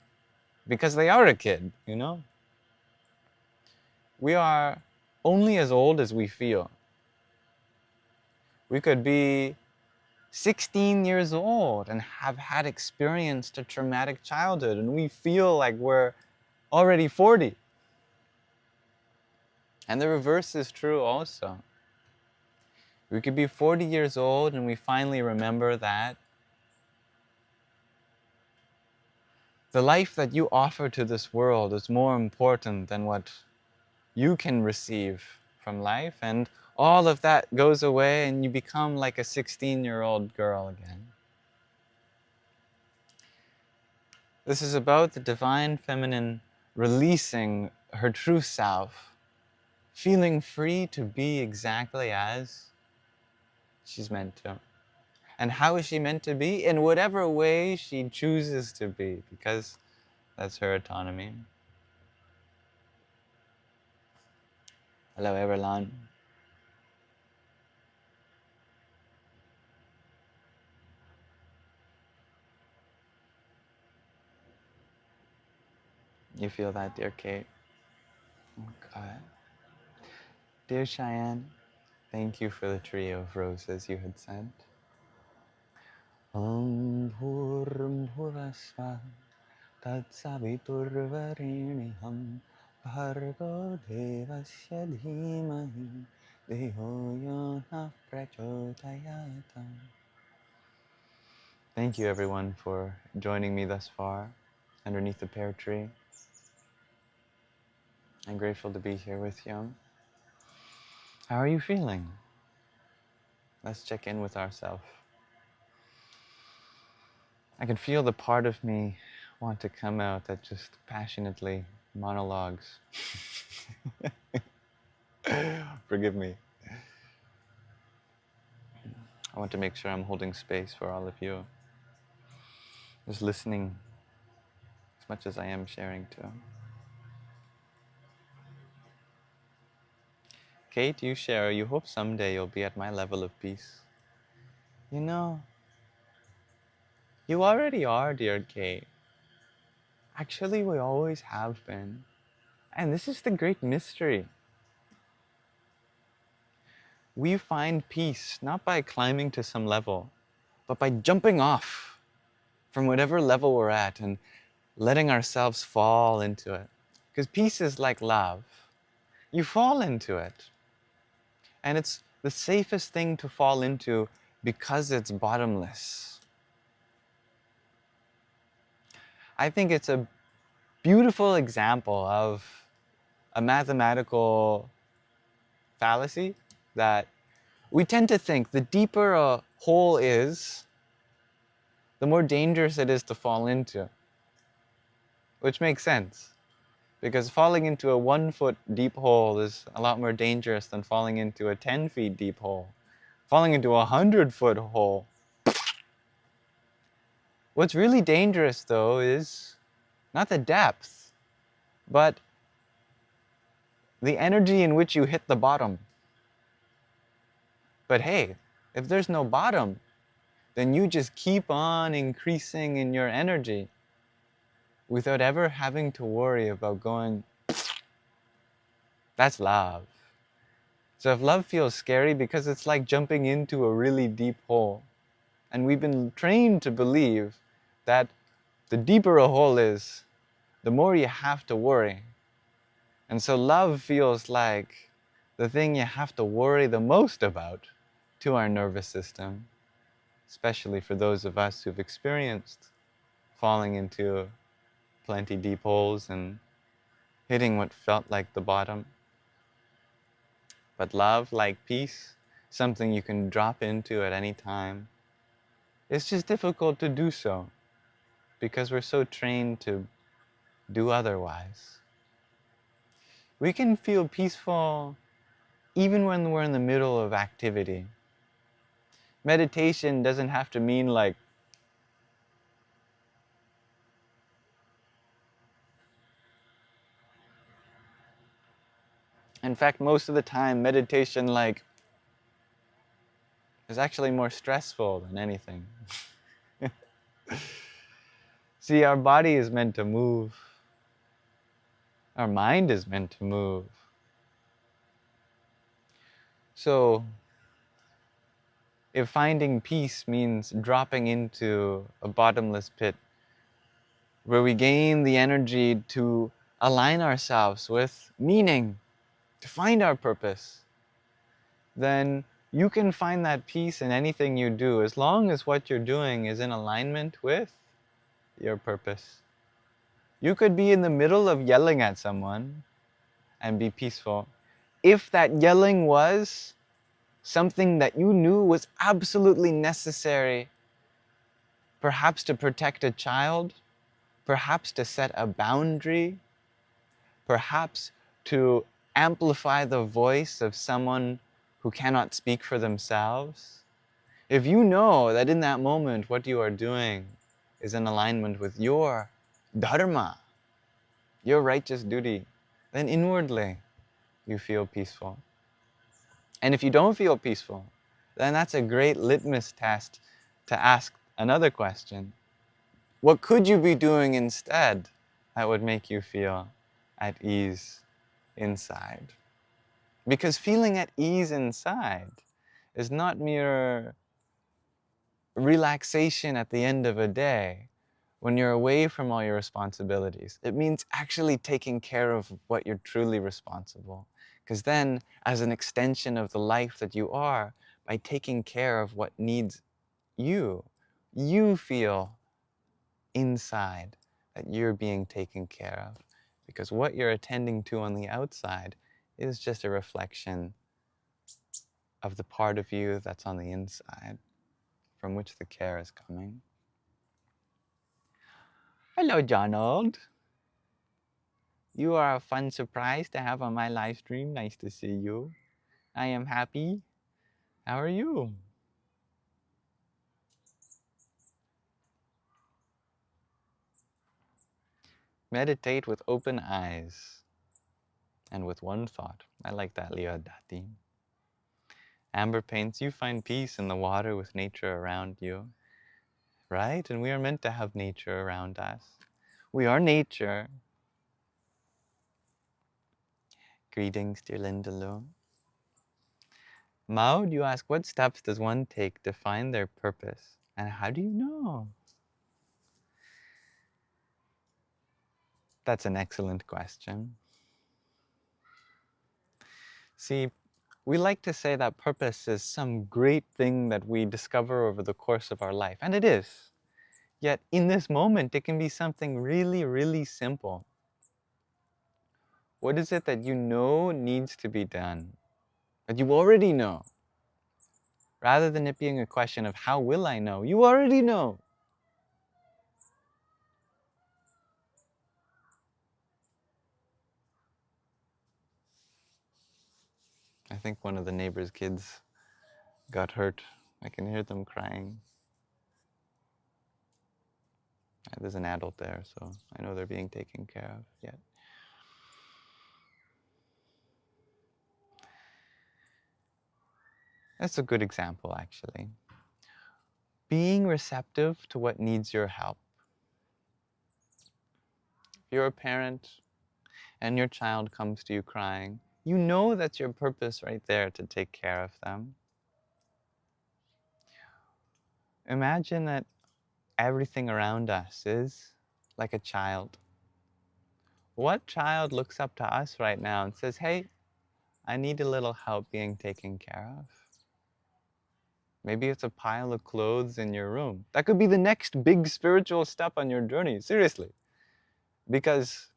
because they are a kid, you know? We are only as old as we feel. We could be 16 years old and have had experienced a traumatic childhood, and we feel like we're already 40. And the reverse is true also. We could be 40 years old and we finally remember that the life that you offer to this world is more important than what you can receive from life, and all of that goes away and you become like a 16-year-old girl again. This is about the divine feminine releasing her true self, feeling free to be exactly as she's meant to. And how is she meant to be? In whatever way she chooses to be, because that's her autonomy. Hello, Everlon. You feel that, dear Kate? Oh, God. Dear Cheyenne, Thank you for the trio of roses you had sent. Om Bhurmubhuvasvaha Tatsaviturvarenyam Bhargo Devasya Dhimahi Deho Yona Prachodayata. Thank you everyone for joining me thus far underneath the pear tree. I'm grateful to be here with you. How are you feeling? Let's check in with ourselves. I can feel the part of me want to come out that just passionately monologues. Forgive me. I want to make sure I'm holding space for all of you. Just listening as much as I am sharing too. Kate, you share, you hope someday you'll be at my level of peace. You know, you already are, dear Kate. Actually, we always have been. And this is the great mystery. We find peace not by climbing to some level, but by jumping off from whatever level we're at and letting ourselves fall into it. Because peace is like love. You fall into it. And it's the safest thing to fall into because it's bottomless. I think it's a beautiful example of a mathematical fallacy that we tend to think the deeper a hole is, the more dangerous it is to fall into. Which makes sense. Because falling into a 1 foot deep hole is a lot more dangerous than falling into a 10 feet deep hole. Falling into a 100-foot hole. What's really dangerous though is not the depth, but the energy in which you hit the bottom. But hey, if there's no bottom, then you just keep on increasing in your energy without ever having to worry about going. That's love. So if love feels scary, because it's like jumping into a really deep hole. And we've been trained to believe that the deeper a hole is, the more you have to worry. And so love feels like the thing you have to worry the most about to our nervous system, especially for those of us who've experienced falling into plenty deep holes and hitting what felt like the bottom. But love, like peace, something you can drop into at any time. It's just difficult to do so because we're so trained to do otherwise. We can feel peaceful even when we're in the middle of activity. Meditation doesn't have to mean like in fact, most of the time, meditation is actually more stressful than anything. See, our body is meant to move. Our mind is meant to move. So, if finding peace means dropping into a bottomless pit, where we gain the energy to align ourselves with meaning, to find our purpose, then you can find that peace in anything you do, as long as what you're doing is in alignment with your purpose. You could be in the middle of yelling at someone and be peaceful if that yelling was something that you knew was absolutely necessary, perhaps to protect a child, perhaps to set a boundary, perhaps to amplify the voice of someone who cannot speak for themselves. If you know that in that moment what you are doing is in alignment with your dharma, your righteous duty, then inwardly you feel peaceful. And if you don't feel peaceful, then that's a great litmus test to ask another question. What could you be doing instead that would make you feel at ease inside? Because feeling at ease inside is not mere relaxation at the end of a day when you're away from all your responsibilities. It means actually taking care of what you're truly responsible. Because then, as an extension of the life that you are, by taking care of what needs you, you feel inside that you're being taken care of. Because what you're attending to on the outside is just a reflection of the part of you that's on the inside, from which the care is coming. Hello, Donald. You are a fun surprise to have on my live stream. Nice to see you. I am happy. How are you? Meditate with open eyes and with one thought. I like that, Liodati. Amber paints, you find peace in the water with nature around you. Right? And we are meant to have nature around us. We are nature. Greetings, dear Linda Lu. Maud, you ask, what steps does one take to find their purpose? And how do you know? That's an excellent question. See, we like to say that purpose is some great thing that we discover over the course of our life, and it is. Yet in this moment, it can be something really, really simple. What is it that you know needs to be done? That you already know? Rather than it being a question of how will I know, you already know. I think one of the neighbor's kids got hurt. I can hear them crying. There's an adult there, so I know they're being taken care of yet. That's a good example, actually. Being receptive to what needs your help. If you're a parent and your child comes to you crying, you know that's your purpose right there to take care of them. Imagine that everything around us is like a child. What child looks up to us right now and says, hey, I need a little help being taken care of? Maybe it's a pile of clothes in your room. That could be the next big spiritual step on your journey, seriously. Because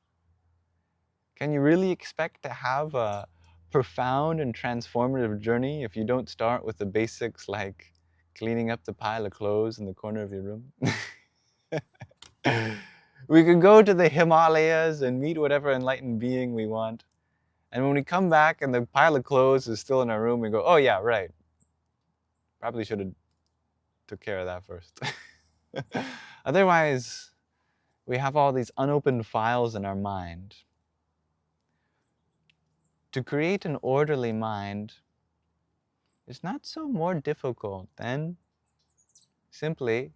can you really expect to have a profound and transformative journey if you don't start with the basics like cleaning up the pile of clothes in the corner of your room? We could go to the Himalayas and meet whatever enlightened being we want. And when we come back and the pile of clothes is still in our room, we go, oh yeah, right. Probably should have took care of that first. Otherwise, we have all these unopened files in our mind. To create an orderly mind is not so more difficult than simply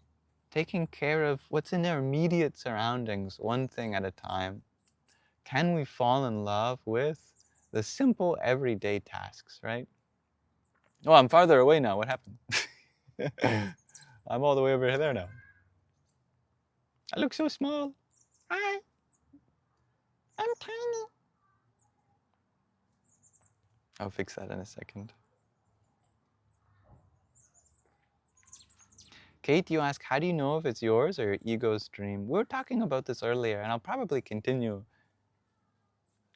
taking care of what's in our immediate surroundings, one thing at a time. Can we fall in love with the simple everyday tasks, right? Oh, I'm farther away now. What happened? I'm all the way over there now. I look so small. Hi. I'm tiny. I'll fix that in a second. Kate, you ask, how do you know if it's yours or your ego's dream? We were talking about this earlier, and I'll probably continue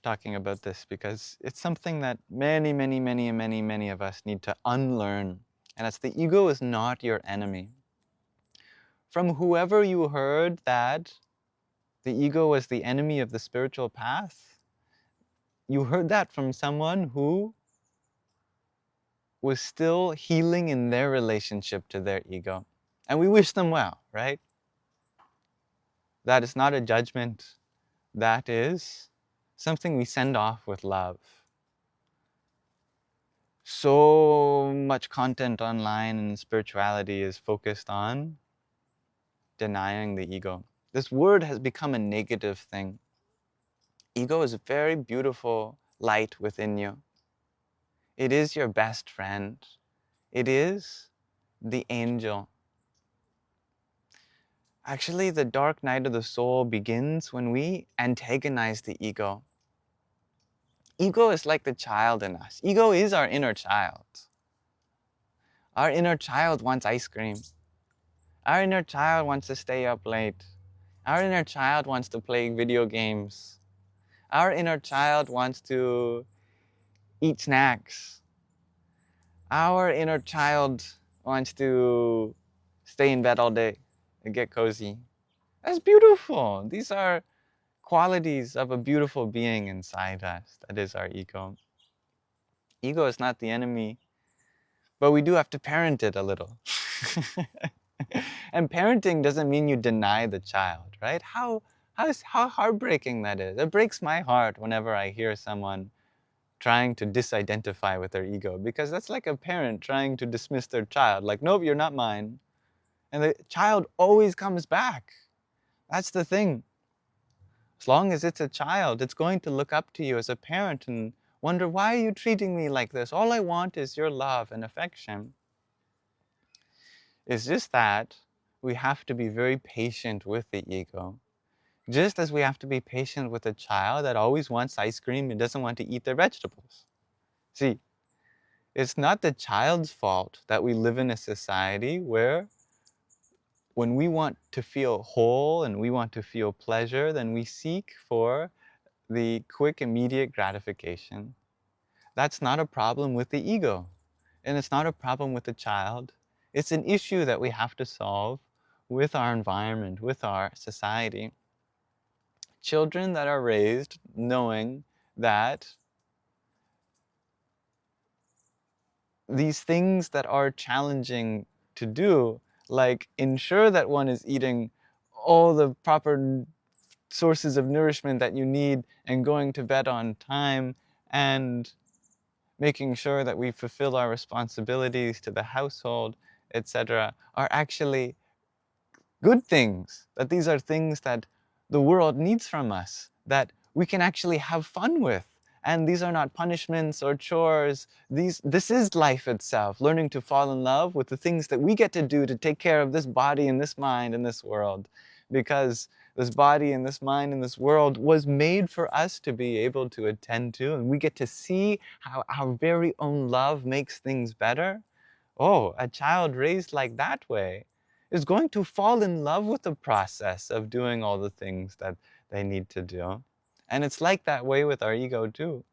talking about this because it's something that many of us need to unlearn. And it's the ego is not your enemy. From whoever you heard that the ego was the enemy of the spiritual path, you heard that from someone who was still healing in their relationship to their ego. And we wish them well, right? That is not a judgment. That is something we send off with love. So much content online and spirituality is focused on denying the ego. This word has become a negative thing. Ego is a very beautiful light within you. It is your best friend. It is the angel. Actually, the dark night of the soul begins when we antagonize the ego. Ego is like the child in us. Ego is our inner child. Our inner child wants ice cream. Our inner child wants to stay up late. Our inner child wants to play video games. Our inner child wants to eat snacks. Our inner child wants to stay in bed all day and get cozy. That's beautiful. These are qualities of a beautiful being inside us. That is our ego. Ego is not the enemy, but we do have to parent it a little. And parenting doesn't mean you deny the child, right? How heartbreaking that is. It breaks my heart whenever I hear someone trying to disidentify with their ego, because that's like a parent trying to dismiss their child. Like, nope, you're not mine. And the child always comes back. That's the thing. As long as it's a child, it's going to look up to you as a parent and wonder, why are you treating me like this? All I want is your love and affection. It's just that we have to be very patient with the ego. Just as we have to be patient with a child that always wants ice cream and doesn't want to eat their vegetables. See, it's not the child's fault that we live in a society where when we want to feel whole and we want to feel pleasure, then we seek for the quick, immediate gratification. That's not a problem with the ego, and it's not a problem with the child. It's an issue that we have to solve with our environment, with our society. Children that are raised knowing that these things that are challenging to do, like ensure that one is eating all the proper sources of nourishment that you need and going to bed on time and making sure that we fulfill our responsibilities to the household, etc., are actually good things. That these are things that the world needs from us, that we can actually have fun with. And these are not punishments or chores. This is life itself, learning to fall in love with the things that we get to do to take care of this body and this mind and this world. Because this body and this mind and this world was made for us to be able to attend to, and we get to see how our very own love makes things better. Oh, a child raised like that way is going to fall in love with the process of doing all the things that they need to do. And it's like that way with our ego too.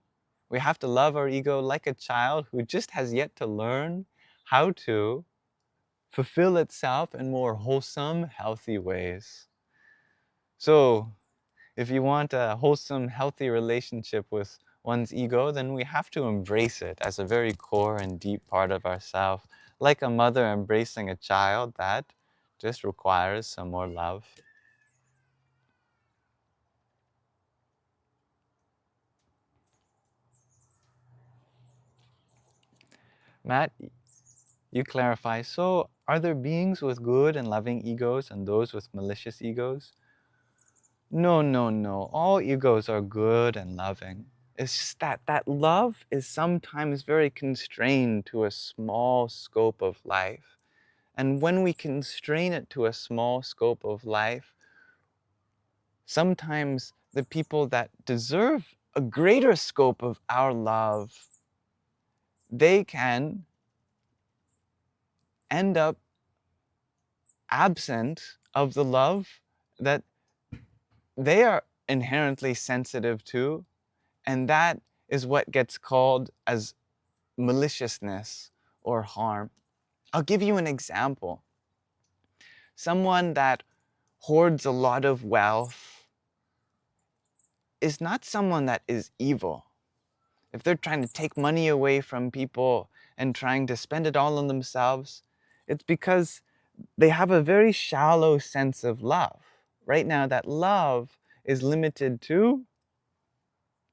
We have to love our ego like a child who just has yet to learn how to fulfill itself in more wholesome, healthy ways. So, if you want a wholesome, healthy relationship with one's ego, then we have to embrace it as a very core and deep part of ourselves, like a mother embracing a child that just requires some more love. Matt, you clarify. So, are there beings with good and loving egos and those with malicious egos? No, no, no. All egos are good and loving. It's just that love is sometimes very constrained to a small scope of life. And when we constrain it to a small scope of life, sometimes the people that deserve a greater scope of our love, they can end up absent of the love that they are inherently sensitive to, and that is what gets called as maliciousness or harm. I'll give you an example. Someone that hoards a lot of wealth is not someone that is evil. If they're trying to take money away from people and trying to spend it all on themselves, it's because they have a very shallow sense of love. Right now, that love is limited to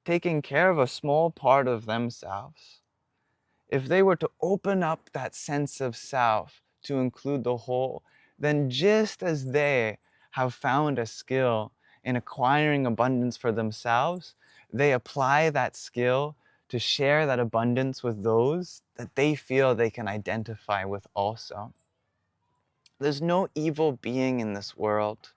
taking care of a small part of themselves. If they were to open up that sense of self to include the whole, then just as they have found a skill in acquiring abundance for themselves, they apply that skill to share that abundance with those that they feel they can identify with also. There's no evil being in this world.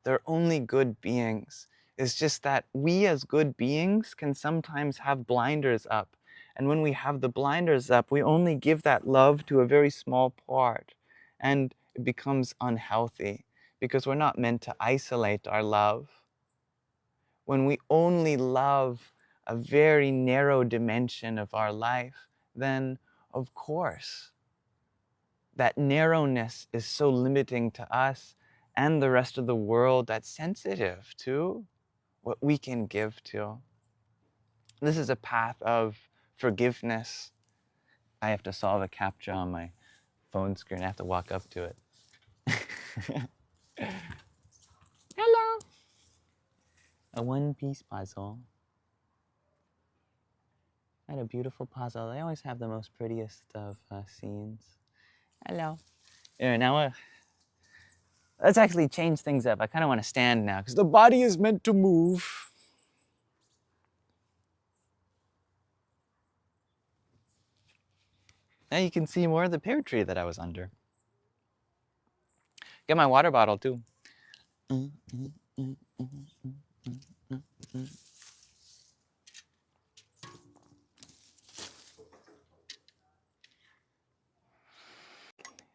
There are only good beings. It's just that we as good beings can sometimes have blinders up. And when we have the blinders up, we only give that love to a very small part. And it becomes unhealthy because we're not meant to isolate our love. When we only love a very narrow dimension of our life, then of course, that narrowness is so limiting to us and the rest of the world that's sensitive to what we can give to. This is a path of forgiveness. I have to solve a CAPTCHA on my phone screen. I have to walk up to it. Hello. A one-piece puzzle. I had a beautiful puzzle. They always have the most prettiest of scenes. Hello. Here, now let's actually change things up. I kind of want to stand now because the body is meant to move. Now you can see more of the pear tree that I was under. Get my water bottle too.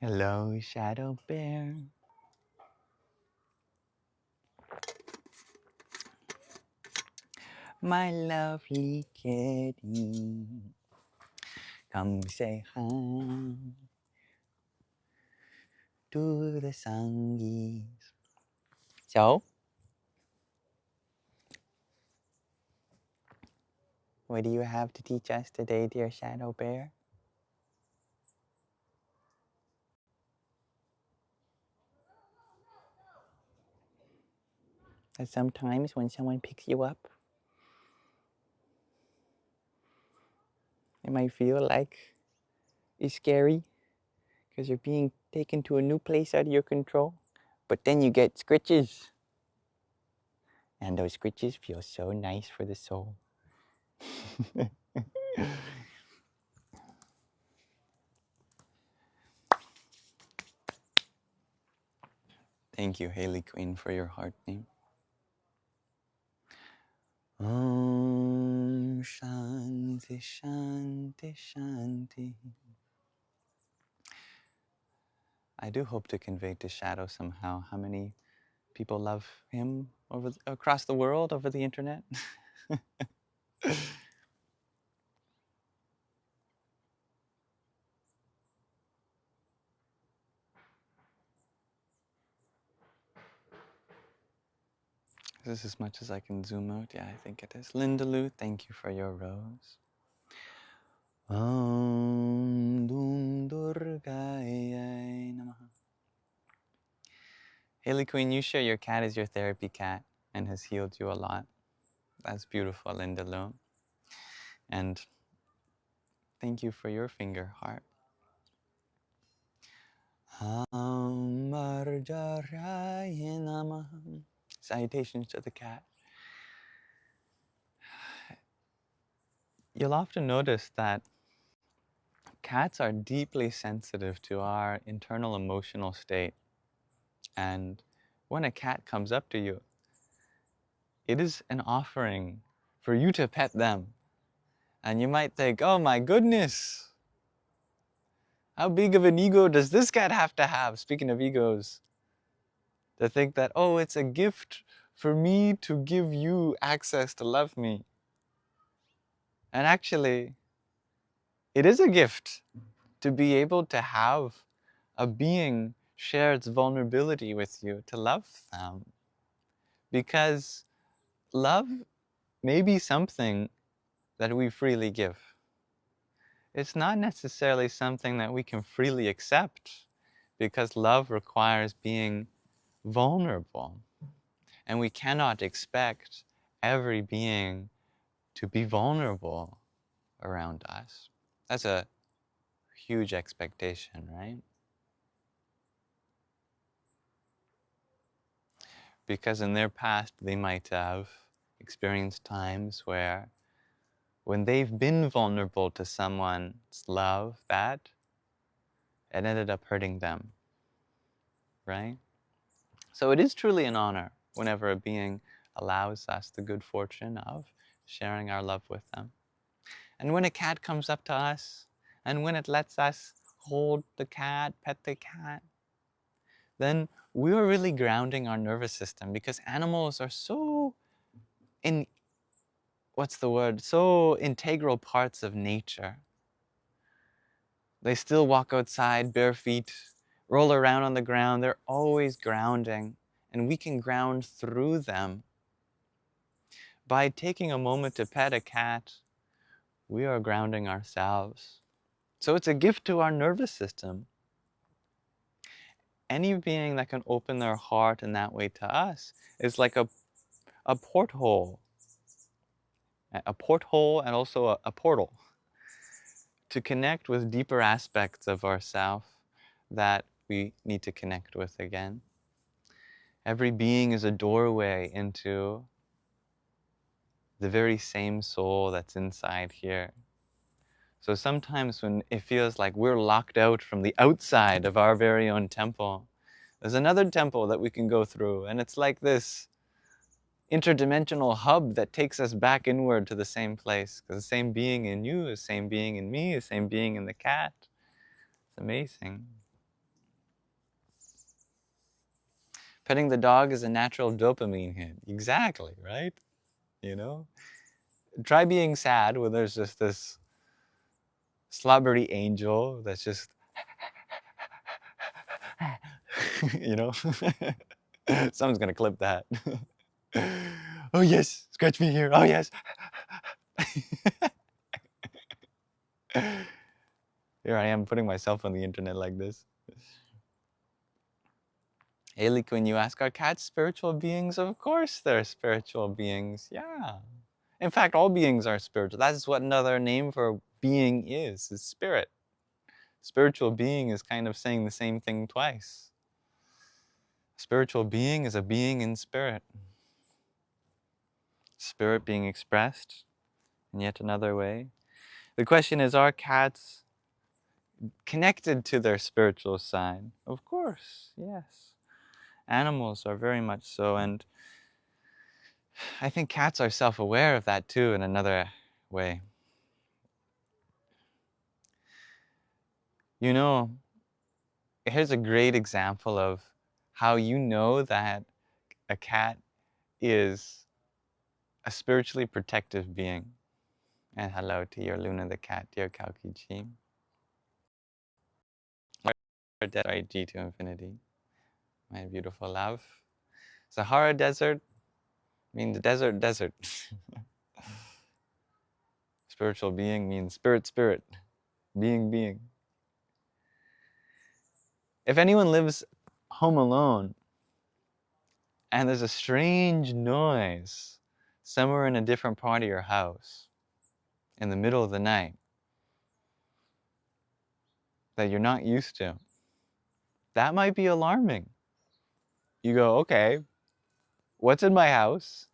Hello, Shadow Bear. My lovely kitty. Come say hi to the sungies. So, what do you have to teach us today, dear Shadow Bear? That sometimes when someone picks you up, it might feel like it's scary because you're being taken to a new place out of your control. But then you get scritches. And those scritches feel so nice for the soul. Thank you, Haley Queen, for your heart name. Om Shanti Shanti Shanti. I do hope to convey to Shadow somehow how many people love him across the world, over the internet. This is as much as I can zoom out. Yeah, I think it is. Linda Lou, thank you for your rose. Om Dum Durgaya Namaha. Haley Queen, you share your cat as your therapy cat and has healed you a lot. That's beautiful, Linda Lou. And thank you for your finger heart. Amarjaraya Namaha. Salutations to the cat. You'll often notice that cats are deeply sensitive to our internal emotional state. And when a cat comes up to you, it is an offering for you to pet them. And you might think, oh my goodness, how big of an ego does this cat have to have? Speaking of egos, to think that, oh, it's a gift for me to give you access to love me. And actually, it is a gift to be able to have a being share its vulnerability with you, to love them. Because love may be something that we freely give. It's not necessarily something that we can freely accept, because love requires being vulnerable. And we cannot expect every being to be vulnerable around us. That's a huge expectation, right? Because in their past, they might have experienced times where when they've been vulnerable to someone's love, it ended up hurting them, right? So it is truly an honor whenever a being allows us the good fortune of sharing our love with them. And when a cat comes up to us, and when it lets us hold the cat, pet the cat, then we are really grounding our nervous system, because animals are so so integral parts of nature. They still walk outside bare feet, roll around on the ground. They're always grounding, and we can ground through them. By taking a moment to pet a cat, we are grounding ourselves. So it's a gift to our nervous system. Any being that can open their heart in that way to us is like a porthole. A porthole and also a portal to connect with deeper aspects of ourself that we need to connect with again. Every being is a doorway into the very same soul that's inside here. So sometimes when it feels like we're locked out from the outside of our very own temple, there's another temple that we can go through, and it's like this interdimensional hub that takes us back inward to the same place, because the same being in you is the same being in me, the same being in the cat. It's amazing. Petting the dog is a natural dopamine hit. Exactly, right? You know? Try being sad when there's just this slobbery angel that's just you know? Someone's gonna clip that. Oh yes, scratch me here. Oh yes. Here I am putting myself on the internet like this. Haley, when you ask, are cats spiritual beings? Of course they're spiritual beings. Yeah. In fact, all beings are spiritual. That's what another name for being is spirit. Spiritual being is kind of saying the same thing twice. Spiritual being is a being in spirit. Spirit being expressed in yet another way. The question is, are cats connected to their spiritual side? Of course, yes. Animals are very much so, and I think cats are self-aware of that too in another way. You know, here's a great example of how you know that a cat is a spiritually protective being. And hello to your Luna the cat, dear Kaukiji. Sorry, G to infinity. My beautiful love. Sahara Desert means desert. Spiritual being means spirit. Being. If anyone lives home alone and there's a strange noise somewhere in a different part of your house in the middle of the night that you're not used to, that might be alarming. You go, okay, what's in my house?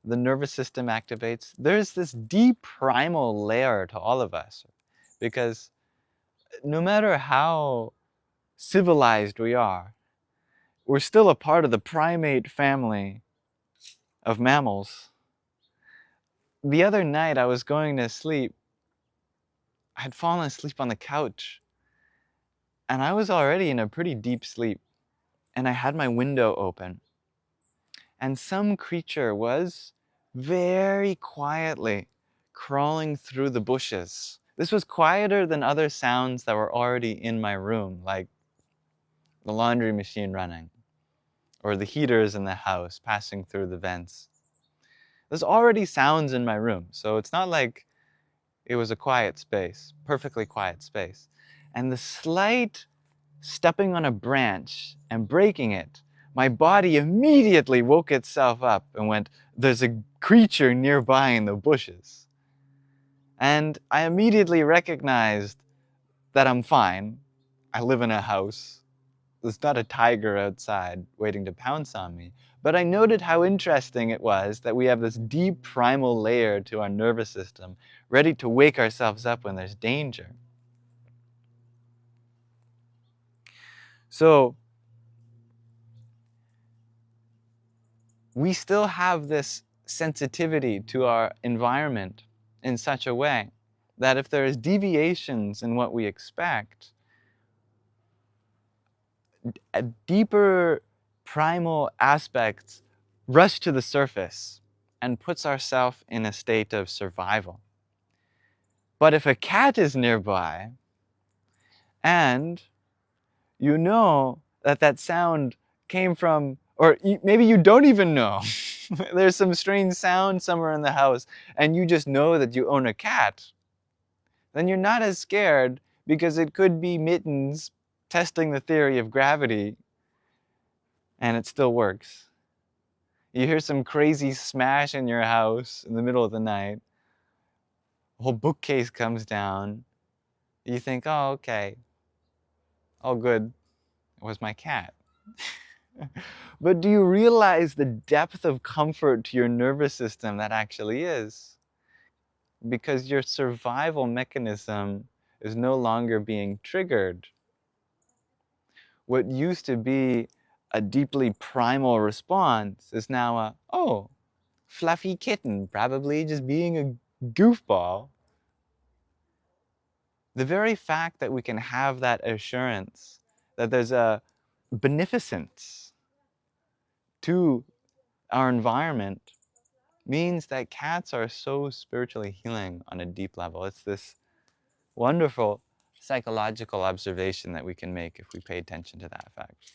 The nervous system activates. There's this deep primal layer to all of us, because no matter how civilized we are, we're still a part of the primate family of mammals. The other night I was going to sleep. I had fallen asleep on the couch, and I was already in a pretty deep sleep, and I had my window open, and some creature was very quietly crawling through the bushes. This was quieter than other sounds that were already in my room, like the laundry machine running, or the heaters in the house passing through the vents. There's already sounds in my room, so it's not like it was a quiet space, perfectly quiet space. And the slight stepping on a branch and breaking it, my body immediately woke itself up and went, there's a creature nearby in the bushes. And I immediately recognized that I'm fine. I live in a house. There's not a tiger outside waiting to pounce on me. But I noted how interesting it was that we have this deep primal layer to our nervous system ready to wake ourselves up when there's danger. So we still have this sensitivity to our environment in such a way that if there is deviations in what we expect, deeper primal aspects rush to the surface and puts ourselves in a state of survival. But if a cat is nearby and you know that that sound came from, or maybe you don't even know, there's some strange sound somewhere in the house and you just know that you own a cat, then you're not as scared because it could be Mittens testing the theory of gravity and it still works. You hear some crazy smash in your house in the middle of the night, a whole bookcase comes down, you think, oh, okay, all good, it was my cat. But do you realize the depth of comfort to your nervous system that actually is? Because your survival mechanism is no longer being triggered. What used to be a deeply primal response is now a, oh, fluffy kitten, probably just being a goofball. The very fact that we can have that assurance that there's a beneficence to our environment means that cats are so spiritually healing on a deep level. It's this wonderful psychological observation that we can make if we pay attention to that fact.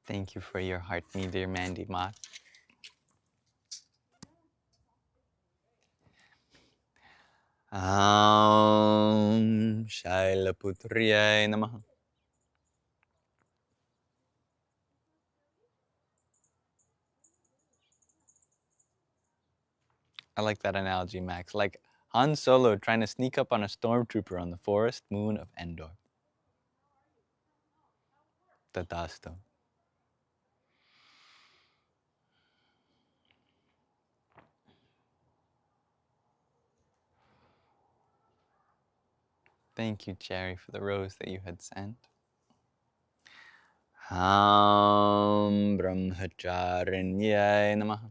Thank you for your heart, me, dear Mandy Moth. Shailaputriyai Namaha. I like that analogy, Max. Like Han Solo trying to sneak up on a stormtrooper on the forest moon of Endor. Tatasto. Thank you, Cherry, for the rose that you had sent. Brahmacharinyai Namaha.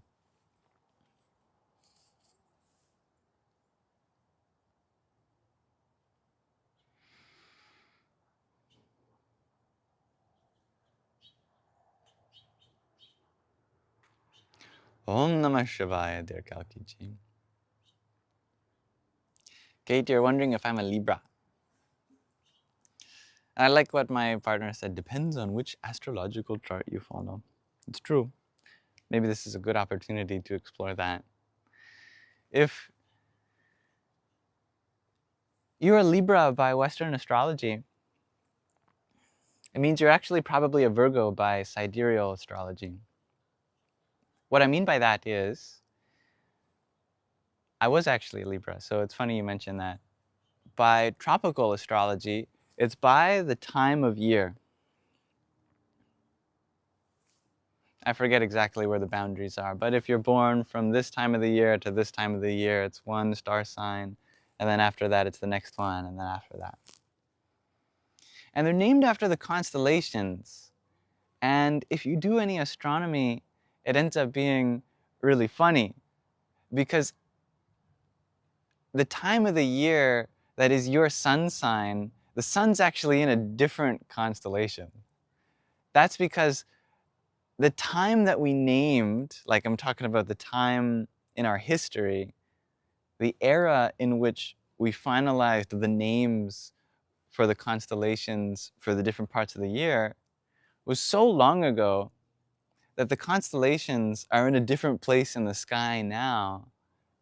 Om Namah Shivaya, dear Kalki-ji. Kate, you're wondering if I'm a Libra. I like what my partner said, depends on which astrological chart you follow. It's true. Maybe this is a good opportunity to explore that. If you're a Libra by Western astrology, it means you're actually probably a Virgo by sidereal astrology. What I mean by that is, I was actually a Libra, so it's funny you mentioned that. By tropical astrology, it's by the time of year. I forget exactly where the boundaries are, but if you're born from this time of the year to this time of the year, it's one star sign, and then after that, it's the next one, and then after that. And they're named after the constellations. And if you do any astronomy, it ends up being really funny, because the time of the year that is your sun sign, the sun's actually in a different constellation. That's because the time that we named, like I'm talking about the time in our history, the era in which we finalized the names for the constellations for the different parts of the year was so long ago that the constellations are in a different place in the sky now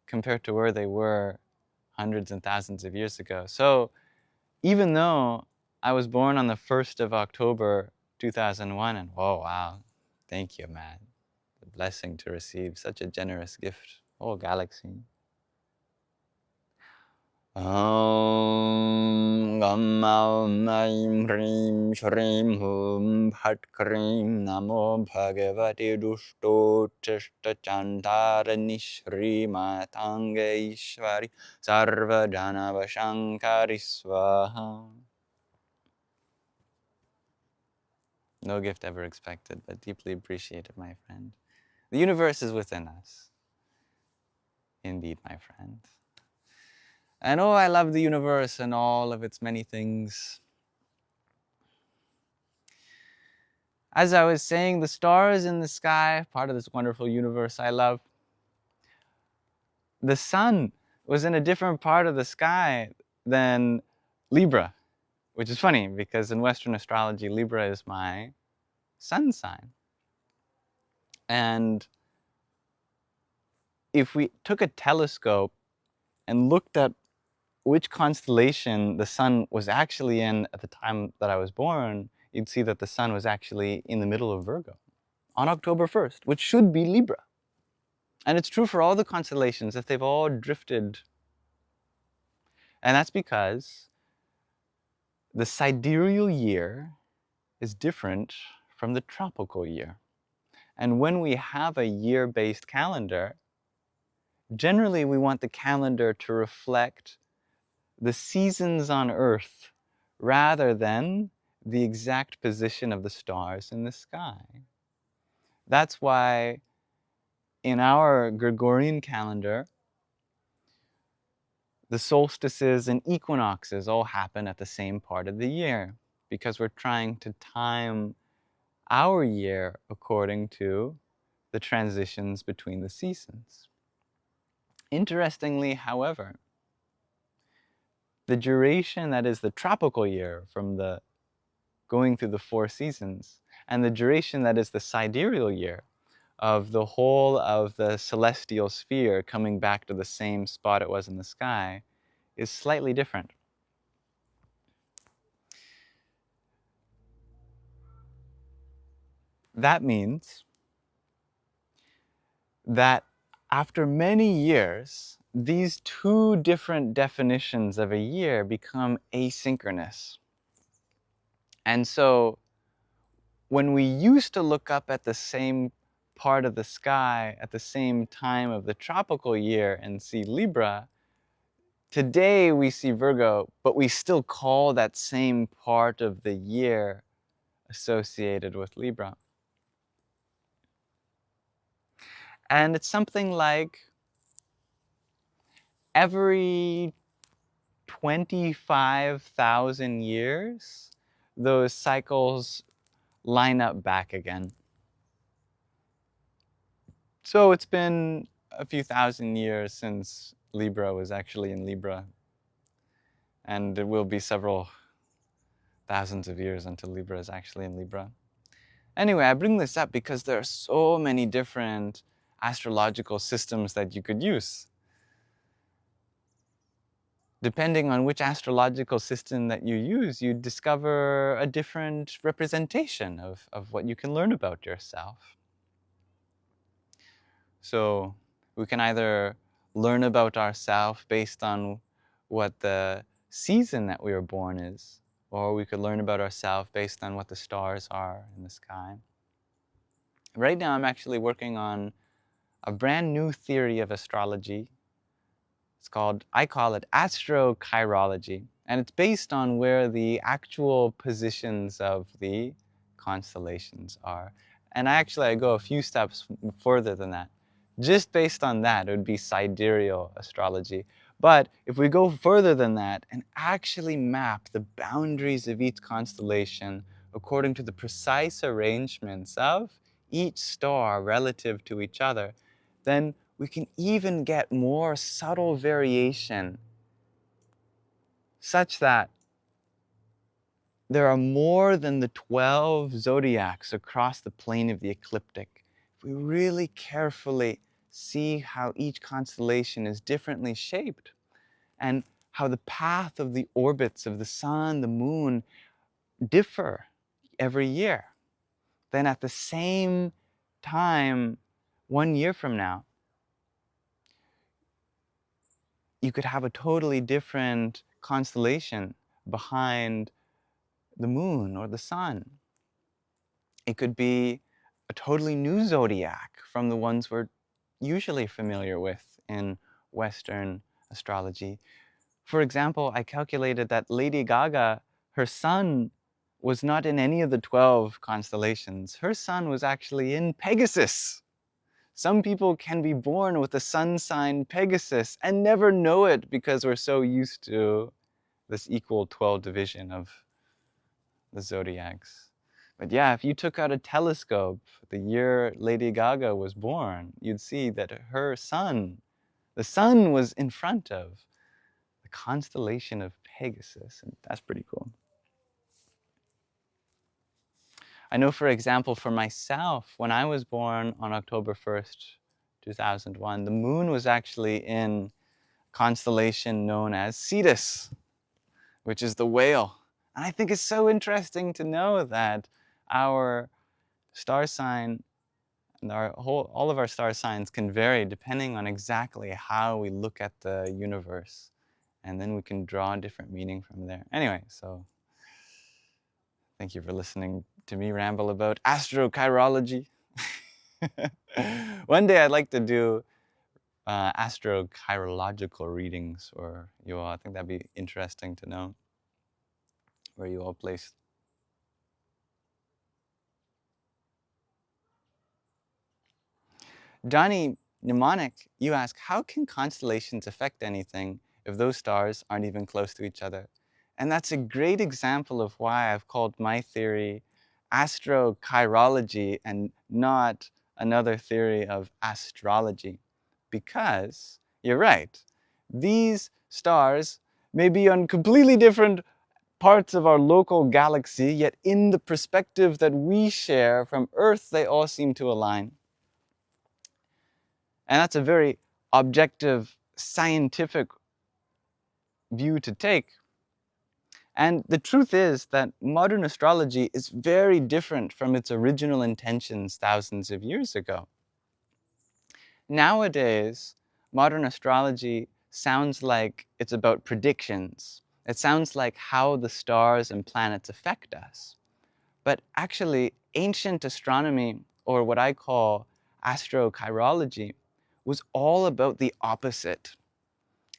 compared to where they were hundreds and thousands of years ago. So even though I was born on the 1st of October 2001, and whoa, wow, thank you, man. The blessing to receive such a generous gift. Oh, galaxy. Om Gam Aum Aim Hrim Shrim Hum Bhat Krim Namo Bhagavate Dushto Chishta Chantarani Shri Matange Ishvari Sarva Janava Shankari Swaha. No gift ever expected, but deeply appreciated, my friend. The universe is within us. Indeed, my friend. And oh, I love the universe and all of its many things. As I was saying, the stars in the sky, part of this wonderful universe I love. The sun was in a different part of the sky than Libra, which is funny because in Western astrology, Libra is my sun sign. And if we took a telescope and looked at which constellation the sun was actually in at the time that I was born, you'd see that the sun was actually in the middle of Virgo on October 1st, which should be Libra. And it's true for all the constellations that they've all drifted. And that's because the sidereal year is different from the tropical year. And when we have a year-based calendar, generally we want the calendar to reflect the seasons on Earth rather than the exact position of the stars in the sky. That's why in our Gregorian calendar, the solstices and equinoxes all happen at the same part of the year because we're trying to time our year according to the transitions between the seasons. Interestingly, however, the duration that is the tropical year from the going through the 4 seasons and the duration that is the sidereal year of the whole of the celestial sphere coming back to the same spot it was in the sky is slightly different. That means that after many years, these two different definitions of a year become asynchronous. And so when we used to look up at the same part of the sky at the same time of the tropical year and see Libra, today we see Virgo, but we still call that same part of the year associated with Libra. And it's something like every 25,000 years, those cycles line up back again. So it's been a few thousand years since Libra was actually in Libra. And it will be several thousands of years until Libra is actually in Libra. Anyway, I bring this up because there are so many different astrological systems that you could use. Depending on which astrological system that you use, you discover a different representation of what you can learn about yourself. So we can either learn about ourselves based on what the season that we were born is, or we could learn about ourselves based on what the stars are in the sky. Right now I'm actually working on a brand new theory of astrology. I call it astrochirology, and it's based on where the actual positions of the constellations are. And I go a few steps further than that. Just based on that, it would be sidereal astrology. But if we go further than that and actually map the boundaries of each constellation according to the precise arrangements of each star relative to each other, then we can even get more subtle variation such that there are more than the 12 zodiacs across the plane of the ecliptic. If we really carefully see how each constellation is differently shaped and how the path of the orbits of the sun, the moon differ every year, then at the same time, 1 year from now, you could have a totally different constellation behind the moon or the sun. It could be a totally new zodiac from the ones we're usually familiar with in Western astrology. For example, I calculated that Lady Gaga, her sun was not in any of the 12 constellations. Her sun was actually in Pegasus. Some people can be born with the sun sign Pegasus and never know it because we're so used to this equal 12 division of the zodiacs. But yeah, if you took out a telescope the year Lady Gaga was born, you'd see that her sun, the sun was in front of the constellation of Pegasus, and that's pretty cool. I know, for example, for myself, when I was born on October 1st, 2001, the moon was actually in a constellation known as Cetus, which is the whale. And I think it's so interesting to know that our star sign and all of our star signs can vary depending on exactly how we look at the universe. And then we can draw a different meaning from there. Anyway, so thank you for listening to me ramble about astrochirology. One day I'd like to do astrochirological readings for you all. I think that'd be interesting to know where you all place. Johnny Mnemonic, you ask, how can constellations affect anything if those stars aren't even close to each other? And that's a great example of why I've called my theory astrochirology and not another theory of astrology. Because, you're right, these stars may be on completely different parts of our local galaxy, yet in the perspective that we share from Earth, they all seem to align. And that's a very objective, scientific view to take. And the truth is that modern astrology is very different from its original intentions thousands of years ago. Nowadays, modern astrology sounds like it's about predictions. It sounds like how the stars and planets affect us. But actually, ancient astronomy, or what I call astrochirology, was all about the opposite.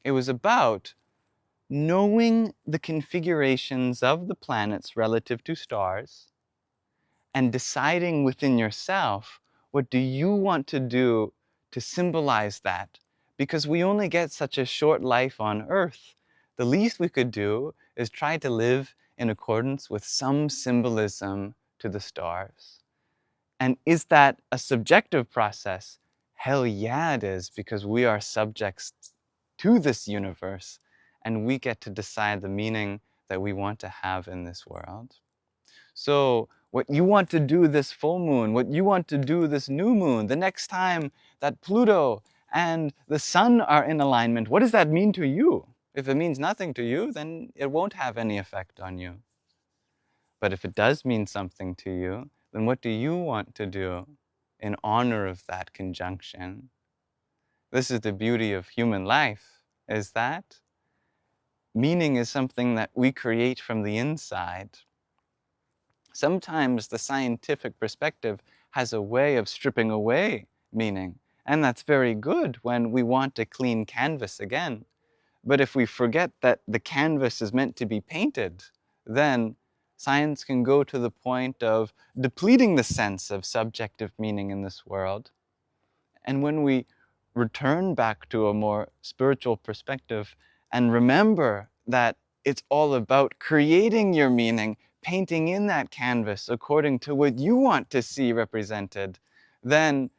It was about knowing the configurations of the planets relative to stars and deciding within yourself, what do you want to do to symbolize that? Because we only get such a short life on Earth. The least we could do is try to live in accordance with some symbolism to the stars. And is that a subjective process? Hell yeah, it is, because we are subjects to this universe and we get to decide the meaning that we want to have in this world. So what you want to do this full moon, what you want to do this new moon, the next time that Pluto and the sun are in alignment, what does that mean to you? If it means nothing to you, then it won't have any effect on you. But if it does mean something to you, then what do you want to do in honor of that conjunction? This is the beauty of human life, is that meaning is something that we create from the inside. Sometimes the scientific perspective has a way of stripping away meaning, and that's very good when we want a clean canvas again. But if we forget that the canvas is meant to be painted, then science can go to the point of depleting the sense of subjective meaning in this world. And when we return back to a more spiritual perspective and remember that it's all about creating your meaning, painting in that canvas according to what you want to see represented, then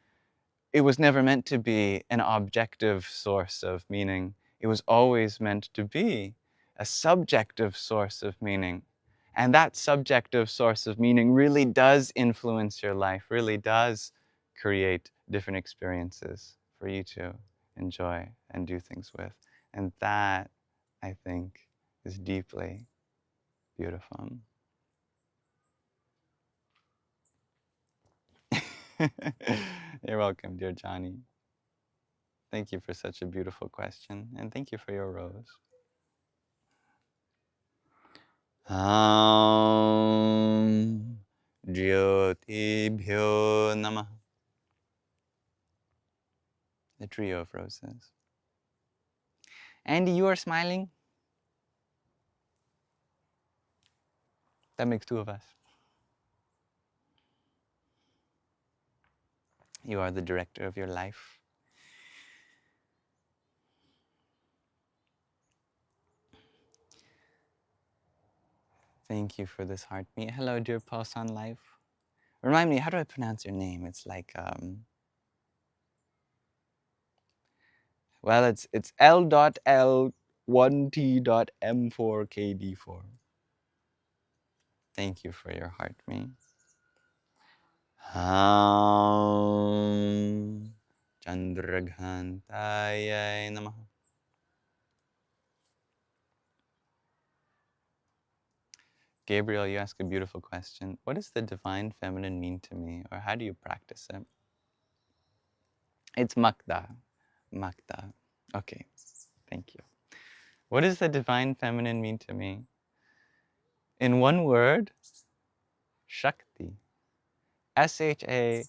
it was never meant to be an objective source of meaning. It was always meant to be a subjective source of meaning. And that subjective source of meaning really does influence your life, really does create different experiences for you to enjoy and do things with. And that, I think, is deeply beautiful. You're welcome, dear Johnny. Thank you for such a beautiful question, and thank you for your rose. Jyotibhyo Namah. The trio of roses. Andy, you are smiling? That makes two of us. You are the director of your life. Thank you for this heart meet. Hello, dear Pulse on Life. Remind me, how do I pronounce your name? It's like, well, it's L.L1T.M4KD4. Thank you for your heart meet. Chandraghantaya Namaha. Gabriel, you ask a beautiful question. What does the divine feminine mean to me, or how do you practice it? It's Makda. Makda. Okay, thank you. What does the divine feminine mean to me? In one word, Shakti. S-H-A-K-T-I.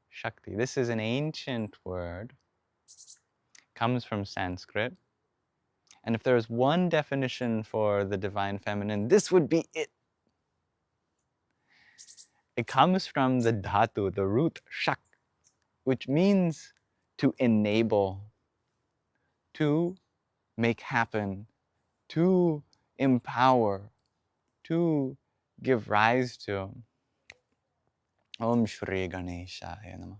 Shakti. This is an ancient word. Comes from Sanskrit. And if there is one definition for the divine feminine, this would be it. It comes from the dhatu, the root shak, which means to enable, to make happen, to empower, to give rise to. Om Shri Ganeshaya Namaha.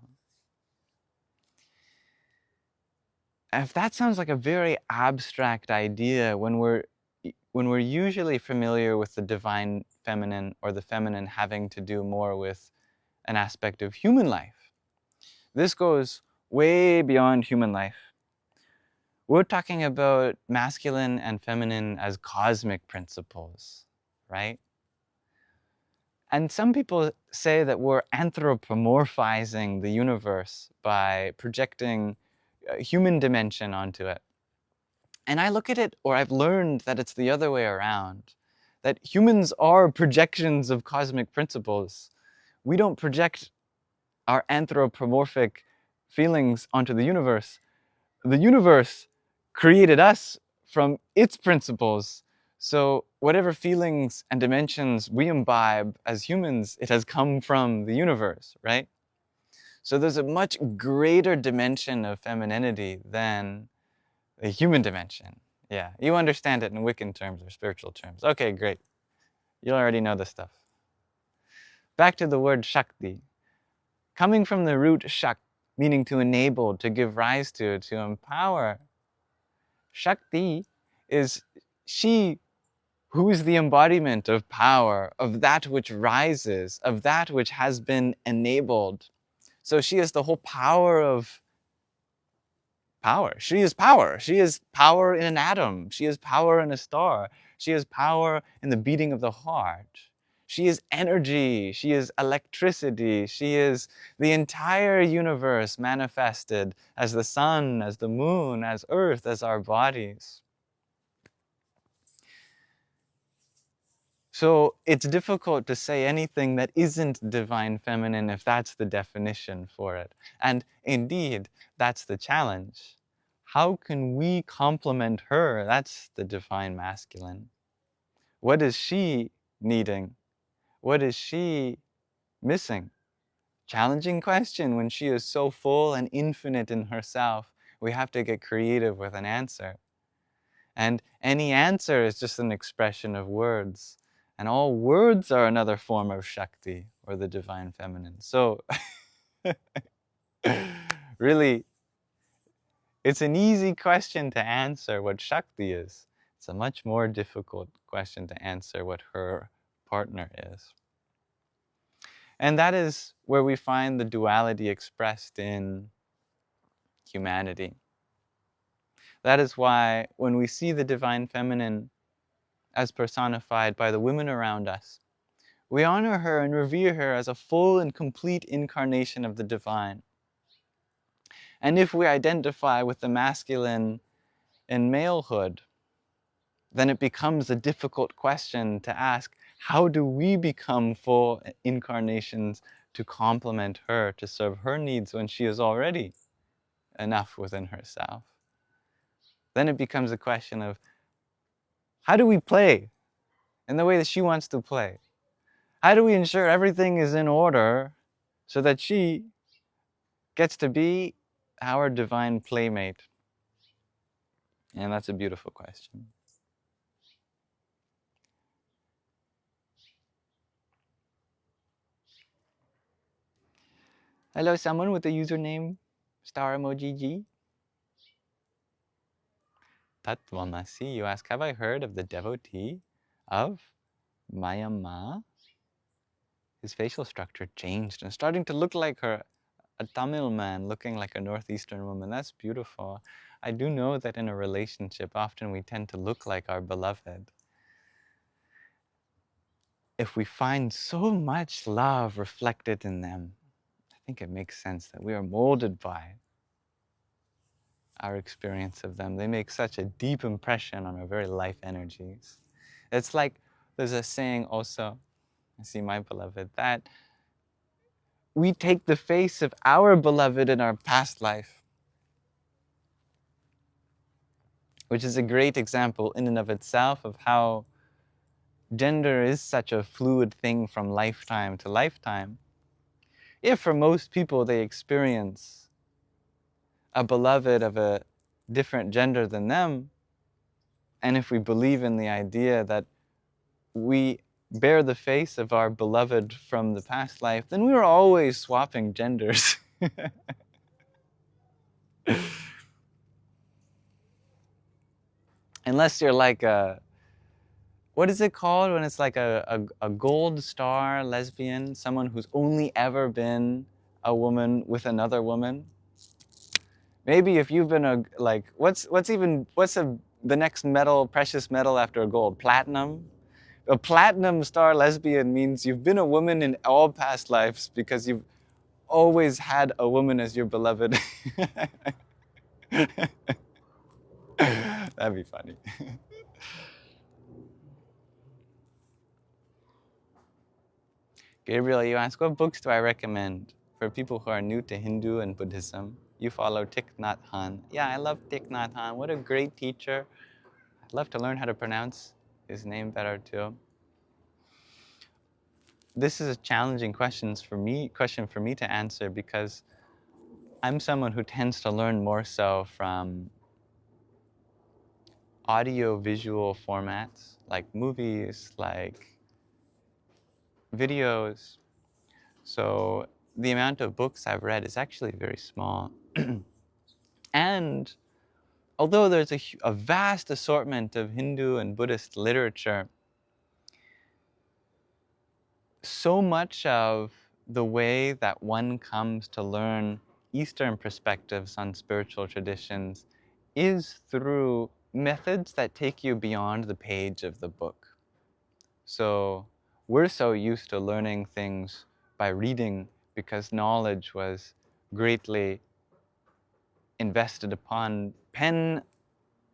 If that sounds like a very abstract idea, when we're usually familiar with the divine feminine or the feminine having to do more with an aspect of human life, this goes way beyond human life. We're talking about masculine and feminine as cosmic principles, right? And some people say that we're anthropomorphizing the universe by projecting a human dimension onto it. And I look at it, or I've learned that it's the other way around, that humans are projections of cosmic principles. We don't project our anthropomorphic feelings onto the universe. The universe created us from its principles. So whatever feelings and dimensions we imbibe as humans, it has come from the universe, right? So there's a much greater dimension of femininity than the human dimension. Yeah, you understand it in Wiccan terms or spiritual terms. Okay, great. You already know this stuff. Back to the word Shakti. Coming from the root Shak, meaning to enable, to give rise to empower. Shakti is she who is the embodiment of power, of that which rises, of that which has been enabled. So she is the whole power of power. She is power. She is power in an atom. She is power in a star. She is power in the beating of the heart. She is energy. She is electricity. She is the entire universe manifested as the sun, as the moon, as earth, as our bodies. So it's difficult to say anything that isn't divine feminine if that's the definition for it. And indeed, that's the challenge. How can we complement her? That's the divine masculine. What is she needing? What is she missing? Challenging question when she is so full and infinite in herself. We have to get creative with an answer. And any answer is just an expression of words. And all words are another form of Shakti, or the divine feminine. So, really, it's an easy question to answer what Shakti is. It's a much more difficult question to answer what her partner is. And that is where we find the duality expressed in humanity. That is why when we see the divine feminine as personified by the women around us, we honor her and revere her as a full and complete incarnation of the divine. And if we identify with the masculine in malehood, then it becomes a difficult question to ask, how do we become full incarnations to complement her, to serve her needs when she is already enough within herself? Then it becomes a question of, how do we play in the way that she wants to play? How do we ensure everything is in order so that she gets to be our divine playmate? And that's a beautiful question. Hello, someone with the username star emoji G. Tatvamasi, you ask, have I heard of the devotee of Mayama? His facial structure changed and starting to look like her, a Tamil man looking like a northeastern woman. That's beautiful. I do know that in a relationship, often we tend to look like our beloved. If we find so much love reflected in them, I think it makes sense that we are molded by our experience of them. They make such a deep impression on our very life energies. It's like there's a saying also, I see my beloved, that we take the face of our beloved in our past life, which is a great example in and of itself of how gender is such a fluid thing from lifetime to lifetime. If for most people they experience a beloved of a different gender than them, and if we believe in the idea that we bear the face of our beloved from the past life, then we are always swapping genders. Unless you're like a, what is it called when it's like a gold star lesbian, someone who's only ever been a woman with another woman? Maybe if you've been a, like, what's the next metal, precious metal after a gold? Platinum? A platinum star lesbian means you've been a woman in all past lives because you've always had a woman as your beloved. That'd be funny. Gabriel, you ask, what books do I recommend for people who are new to Hindu and Buddhism? You follow Thich Nhat Hanh. Yeah, I love Thich Nhat Hanh. What a great teacher. I'd love to learn how to pronounce his name better too. This is a challenging question for me to answer because I'm someone who tends to learn more so from audio-visual formats, like movies, like videos. So the amount of books I've read is actually very small. And although there's a vast assortment of Hindu and Buddhist literature, so much of the way that one comes to learn Eastern perspectives on spiritual traditions is through methods that take you beyond the page of the book. So we're so used to learning things by reading because knowledge was greatly invested upon pen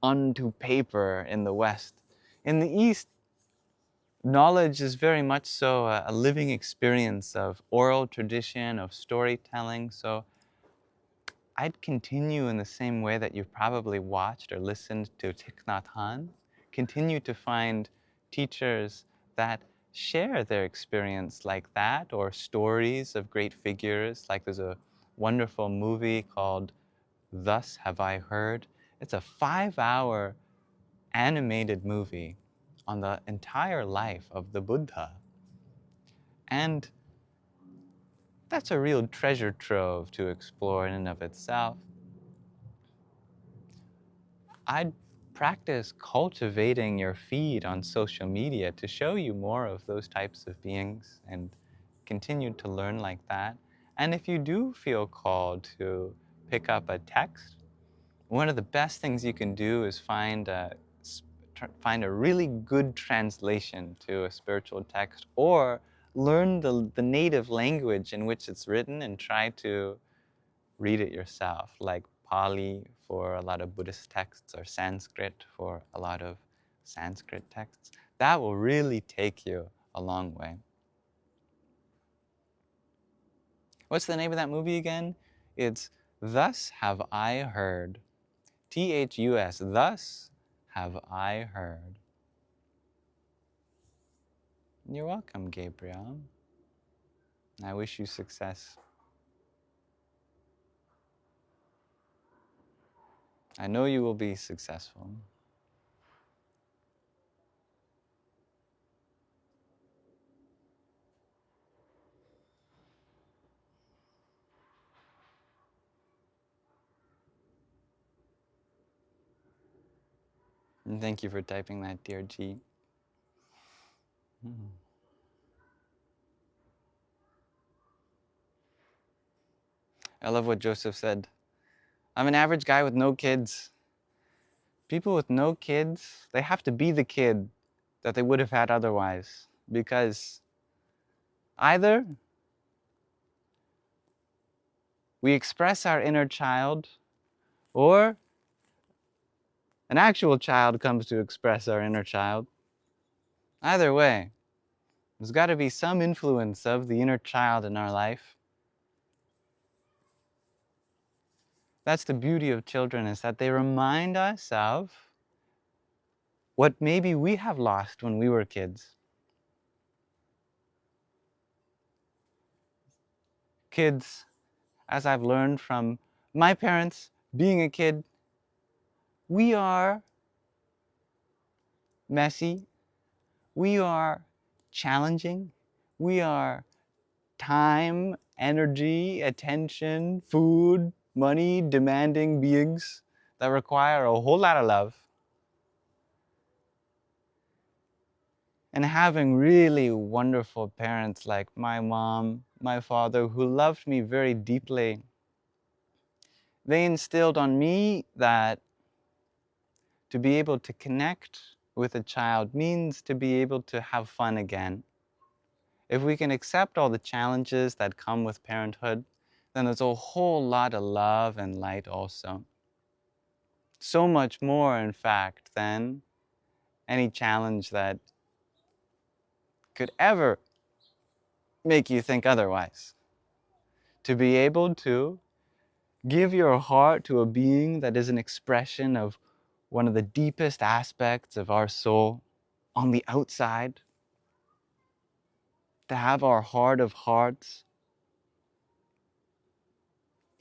onto paper in the West. In the East, knowledge is very much so a living experience of oral tradition, of storytelling. So I'd continue in the same way that you've probably watched or listened to Thich Nhat Hanh. Continue to find teachers that share their experience like that, or stories of great figures. Like there's a wonderful movie called Thus Have I Heard. It's a 5-hour animated movie on the entire life of the Buddha. And that's a real treasure trove to explore in and of itself. I'd practice cultivating your feed on social media to show you more of those types of beings and continue to learn like that. And if you do feel called to pick up a text, one of the best things you can do is find a really good translation to a spiritual text, or learn the native language in which it's written and try to read it yourself, like Pali for a lot of Buddhist texts or Sanskrit for a lot of Sanskrit texts. That will really take you a long way. What's the name of that movie again? It's Thus Have I Heard. Thus, thus have I heard. You're welcome, Gabriel. I wish you success. I know you will be successful. And thank you for typing that, dear G. I love what Joseph said. I'm an average guy with no kids. People with no kids, they have to be the kid that they would have had otherwise. Because either we express our inner child, or an actual child comes to express our inner child. Either way, there's got to be some influence of the inner child in our life. That's the beauty of children, is that they remind us of what maybe we have lost when we were kids. Kids, as I've learned from my parents, being a kid, we are messy, we are challenging, we are time, energy, attention, food, money demanding beings that require a whole lot of love. And having really wonderful parents like my mom, my father, who loved me very deeply, they instilled on me that to be able to connect with a child means to be able to have fun again. If we can accept all the challenges that come with parenthood, then there's a whole lot of love and light also. So much more, in fact, than any challenge that could ever make you think otherwise. To be able to give your heart to a being that is an expression of one of the deepest aspects of our soul on the outside. To have our heart of hearts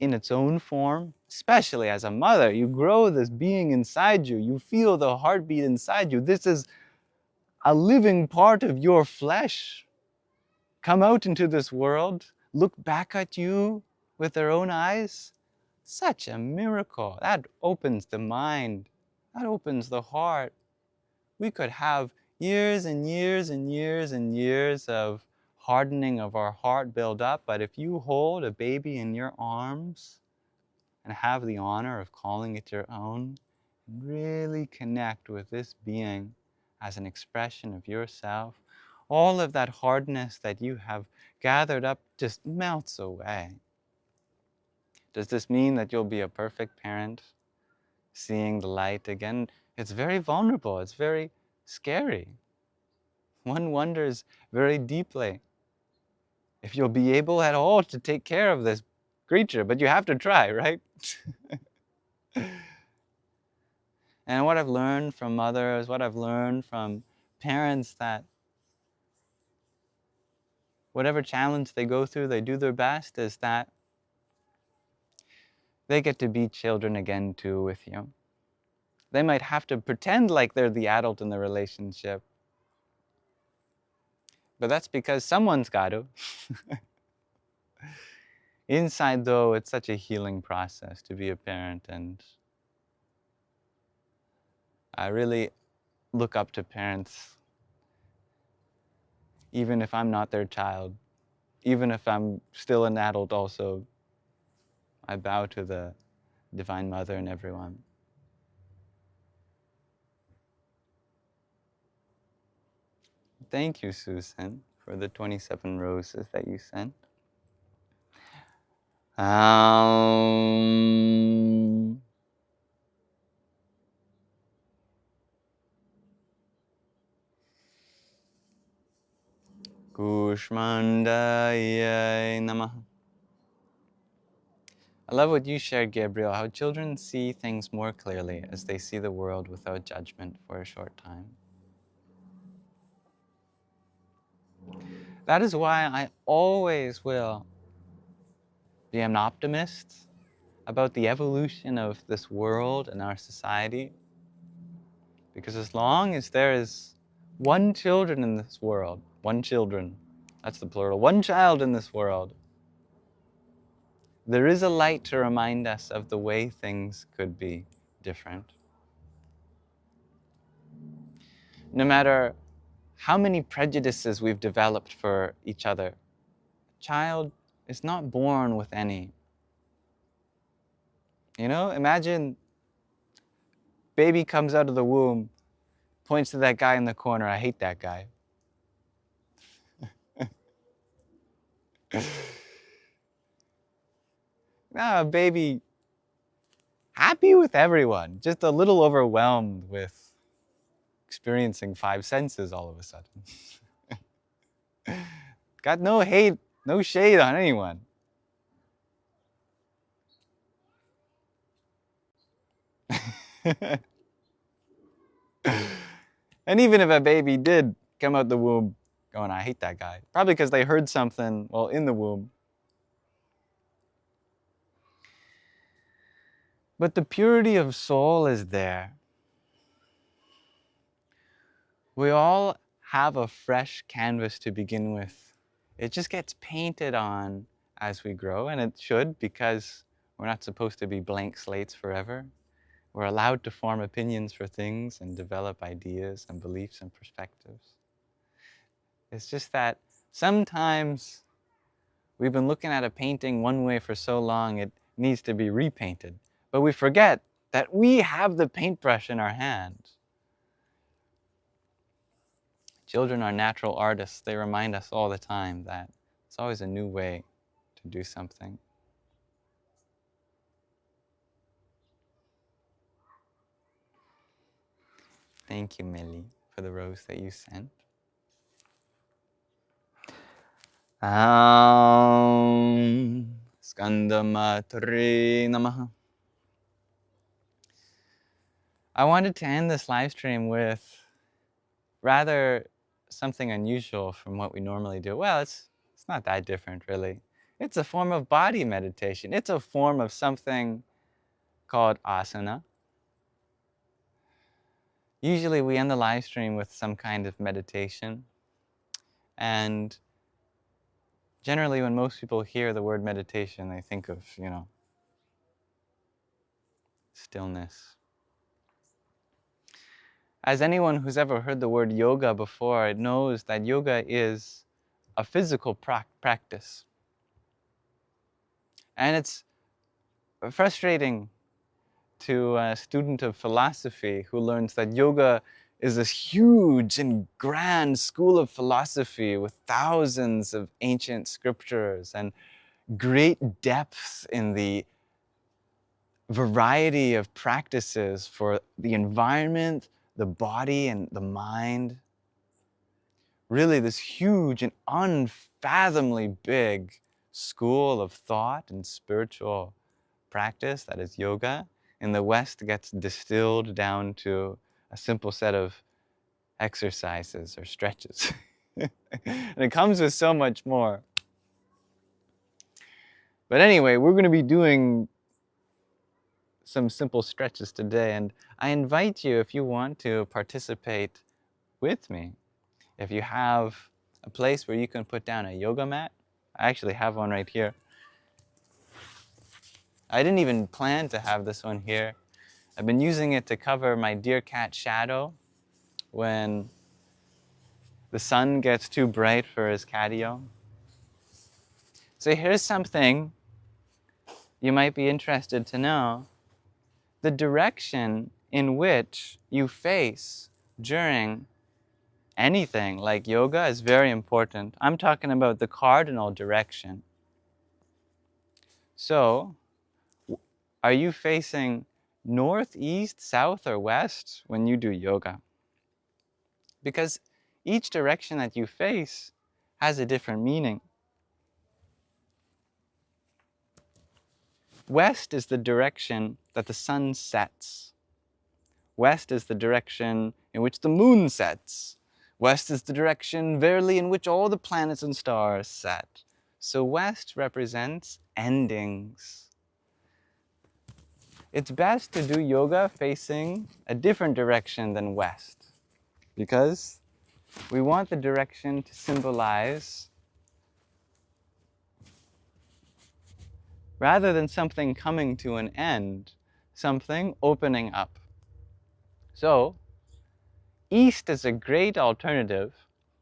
in its own form, especially as a mother. You grow this being inside you. You feel the heartbeat inside you. This is a living part of your flesh. Come out into this world, look back at you with their own eyes. Such a miracle. That opens the mind. That opens the heart. We could have years and years and years and years of hardening of our heart build up, but if you hold a baby in your arms and have the honor of calling it your own, and really connect with this being as an expression of yourself, all of that hardness that you have gathered up just melts away. Does this mean that you'll be a perfect parent, seeing the light again? It's very vulnerable. It's very scary. One wonders very deeply if you'll be able at all to take care of this creature, but you have to try, right? And what I've learned from mothers, what I've learned from parents, that whatever challenge they go through, they do their best, is that they get to be children again too with you. They might have to pretend like they're the adult in the relationship, but that's because someone's got to. Inside, though, it's such a healing process to be a parent, and I really look up to parents, even if I'm not their child, even if I'm still an adult also. I bow to the Divine Mother and everyone. Thank you, Susan, for the 27 roses that you sent. Kushmandaya Namaha. I love what you shared, Gabriel, how children see things more clearly as they see the world without judgment for a short time. That is why I always will be an optimist about the evolution of this world and our society. Because as long as there is one children in this world, one children, that's the plural, one child in this world, there is a light to remind us of the way things could be different. No matter how many prejudices we've developed for each other, a child is not born with any. You know, imagine baby comes out of the womb, points to that guy in the corner, I hate that guy. No, baby, happy with everyone, just a little overwhelmed with experiencing five senses all of a sudden. Got no hate, no shade on anyone. And even if a baby did come out the womb going, I hate that guy, probably because they heard something while in the womb. But the purity of soul is there. We all have a fresh canvas to begin with. It just gets painted on as we grow, and it should, because we're not supposed to be blank slates forever. We're allowed to form opinions for things and develop ideas and beliefs and perspectives. It's just that sometimes we've been looking at a painting one way for so long it needs to be repainted. But we forget that we have the paintbrush in our hand. Children are natural artists. They remind us all the time that it's always a new way to do something. Thank you, Millie, for the rose that you sent. Skandamatri Namaha. I wanted to end this live stream with rather something unusual from what we normally do. Well, it's not that different, really. It's a form of body meditation. It's a form of something called asana. Usually we end the live stream with some kind of meditation. And generally when most people hear the word meditation, they think of, stillness. As anyone who's ever heard the word yoga before knows that yoga is a physical practice. And it's frustrating to a student of philosophy who learns that yoga is this huge and grand school of philosophy with thousands of ancient scriptures and great depths in the variety of practices for the environment, the body, and the mind. Really, this huge and unfathomably big school of thought and spiritual practice that is yoga in the West gets distilled down to a simple set of exercises or stretches. And it comes with so much more. But anyway, we're going to be doing some simple stretches today, and I invite you, if you want to participate with me, if you have a place where you can put down a yoga mat. I actually have one right here. I didn't even plan to have this one here. I've been using it to cover my dear cat Shadow when the sun gets too bright for his catio. So here's something you might be interested to know. The direction in which you face during anything like yoga is very important. I'm talking about the cardinal direction. So, are you facing north, east, south, or west when you do yoga? Because each direction that you face has a different meaning. West is the direction that the sun sets. West is the direction in which the moon sets. West is the direction, verily, in which all the planets and stars set. So west represents endings. It's best to do yoga facing a different direction than west, because we want the direction to symbolize, rather than something coming to an end, something opening up. So, east is a great alternative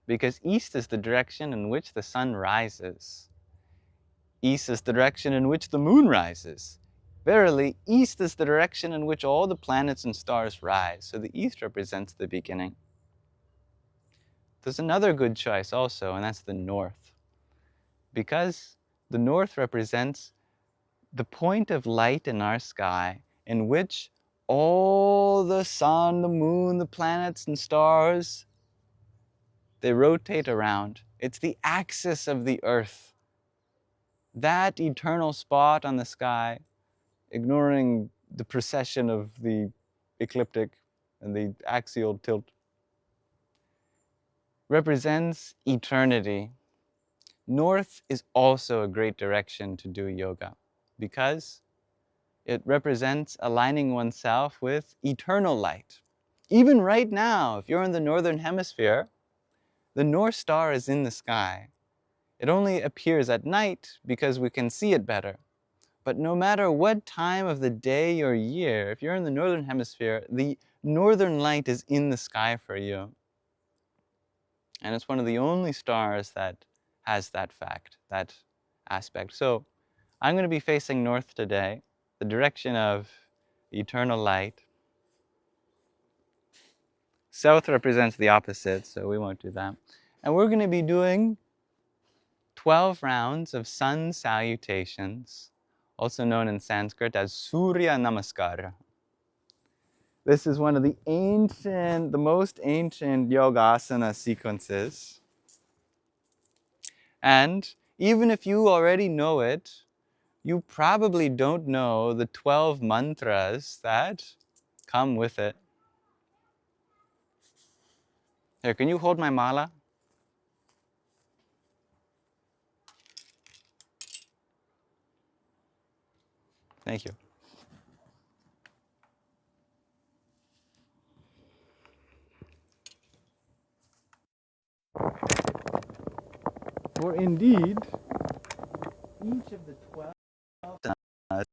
because east is the direction in which the sun rises. East is the direction in which the moon rises. Verily, east is the direction in which all the planets and stars rise. So the east represents the beginning. There's another good choice also, and that's the north. Because the north represents the point of light in our sky in which all the sun, the moon, the planets and stars, they rotate around. It's the axis of the earth. That eternal spot on the sky, ignoring the precession of the ecliptic and the axial tilt, represents eternity. North is also a great direction to do yoga because it represents aligning oneself with eternal light. Even right now, if you're in the northern hemisphere, the North Star is in the sky. It only appears at night because we can see it better. But no matter what time of the day or year, if you're in the northern hemisphere, the northern light is in the sky for you. And it's one of the only stars that has that fact, that aspect. So I'm going to be facing north today, the direction of eternal light. South represents the opposite, so we won't do that. And we're going to be doing 12 rounds of sun salutations, also known in Sanskrit as Surya Namaskara. This is one of the most ancient yogasana sequences. And even if you already know it, you probably don't know the 12 mantras that come with it. Here, can you hold my mala? Thank you. For indeed, each of the 12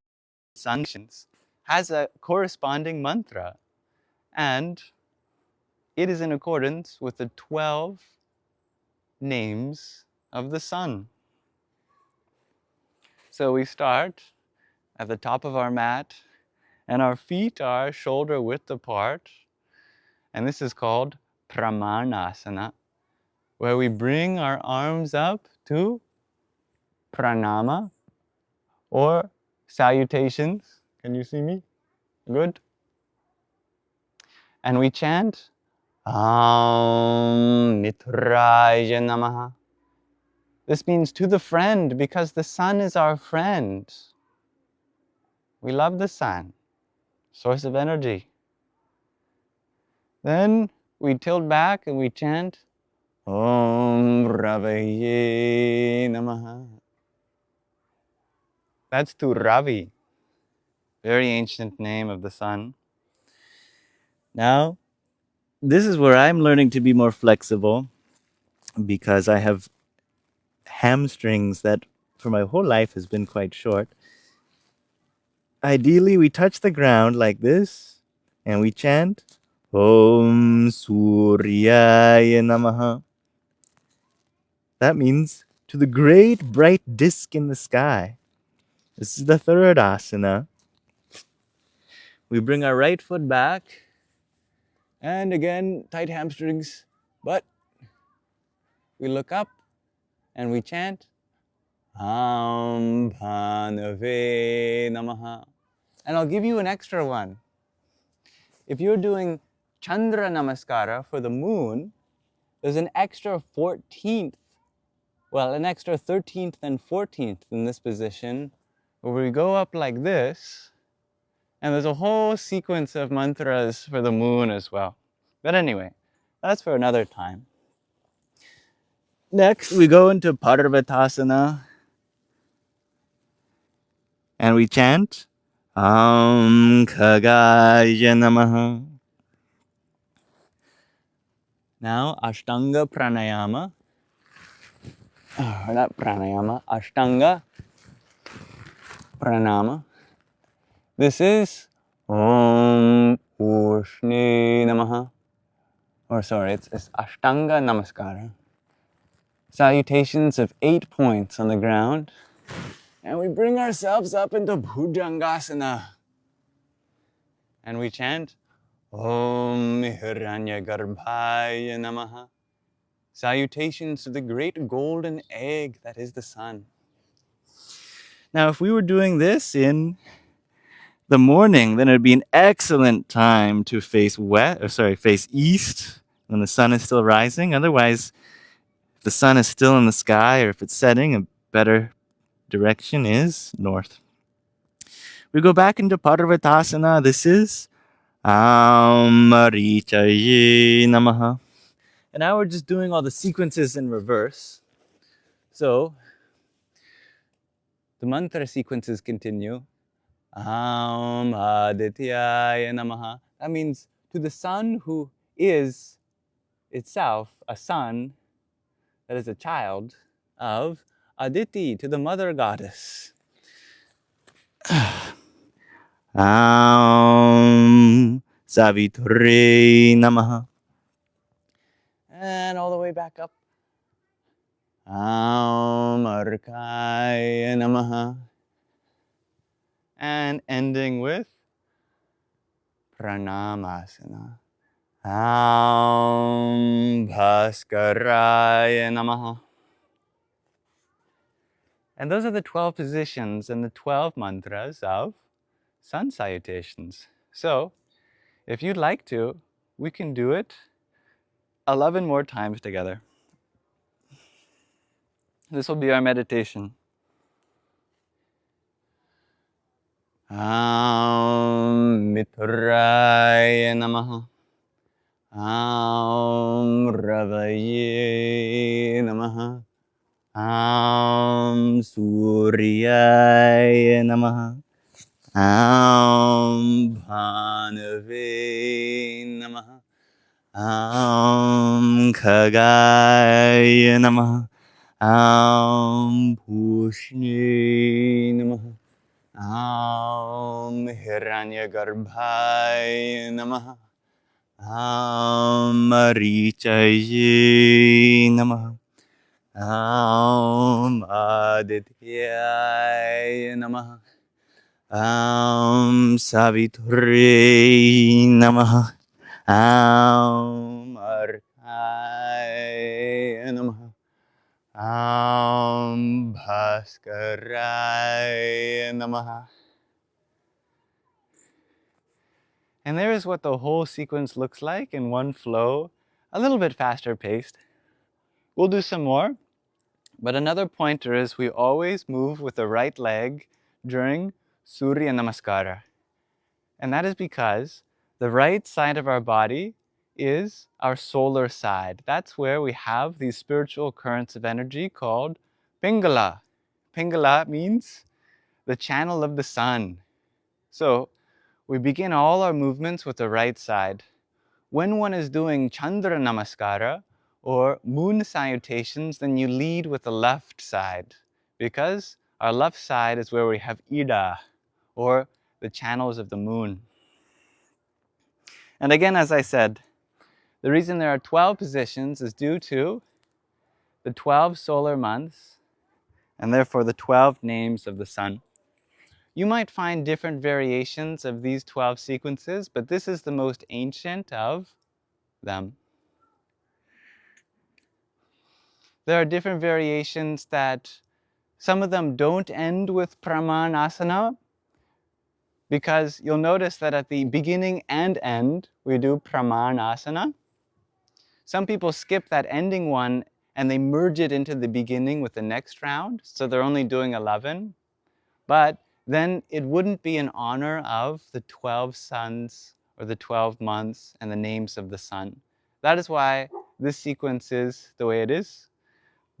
sanctions has a corresponding mantra, and it is in accordance with the 12 names of the sun. So we start at the top of our mat, and our feet are shoulder width apart, and this is called Pramanasana, where we bring our arms up to pranama, or salutations. Can you see me? Good. And we chant Am Mitraya Namaha. This means to the friend, because the sun is our friend. We love the sun, source of energy. Then we tilt back and we chant Om Ravaye Namaha. That's to Ravi, very ancient name of the sun. Now, this is where I'm learning to be more flexible, because I have hamstrings that for my whole life has been quite short. Ideally, we touch the ground like this, and we chant Om Suryaya Namaha. That means to the great bright disk in the sky. This is the third asana. We bring our right foot back, and again, tight hamstrings, but we look up and we chant Bhanave Namaha. And I'll give you an extra one. If you're doing Chandra Namaskara for the moon, there's an extra 14th, well, an extra 13th and 14th in this position, where we go up like this, and there's a whole sequence of mantras for the moon as well. But anyway, that's for another time. Next, we go into Parvatasana, and we chant Khagaya Namaha. Now, Ashtanga Pranayama, not Pranayama, Ashtanga Pranama. This is Om Ushni Namaha. Or sorry, it's Ashtanga Namaskara. Salutations of 8 points on the ground. And we bring ourselves up into Bhujangasana. And we chant Om Hiranyagarbhaya Namaha. Salutations to the great golden egg that is the sun. Now, if we were doing this in the morning, then it would be an excellent time to face east when the sun is still rising. Otherwise, if the sun is still in the sky or if it's setting, a better direction is north. We go back into Parvatasana. This is Amarichaye Namaha. And now we're just doing all the sequences in reverse. So the mantra sequences continue. Adityaya Namaha. That means to the sun who is itself a son, that is a child of Aditi, to the mother goddess. Savitri Namaha. And all the way back up. Arkaya Namaha. And ending with Pranamasana. Bhaskaraya Namaha. And those are the 12 positions and the 12 mantras of sun salutations. So, if you'd like to, we can do it 11 more times together. This will be our meditation. Mitraya Namaha. Ravaye Namaha. Suryaya Namaha. Bhanave Namaha. Khagaya Namaha. Pushni Namaha. Hiranyagarbhaya Namaha. Marichaye Namaha. Adityaya Namaha. Savitri Namaha. Arkaya Namaha. Bhaskaraya Namaha. And there is what the whole sequence looks like in one flow, a little bit faster paced. We'll do some more, but another pointer is we always move with the right leg during Surya Namaskara. And that is because the right side of our body is our solar side. That's where we have these spiritual currents of energy called Pingala. Pingala means the channel of the sun. So we begin all our movements with the right side. When one is doing Chandra Namaskara or moon salutations, then you lead with the left side, because our left side is where we have Ida, or the channels of the moon. And again, as I said, the reason there are 12 positions is due to the 12 solar months, and therefore the 12 names of the sun. You might find different variations of these 12 sequences, but this is the most ancient of them. There are different variations that Some of them don't end with pramanasana, because you'll notice that at the beginning and end, we do pramanasana. Some people skip that ending one and they merge it into the beginning with the next round, so they're only doing 11. But then it wouldn't be in honor of the 12 suns or the 12 months and the names of the sun. That is why this sequence is the way it is.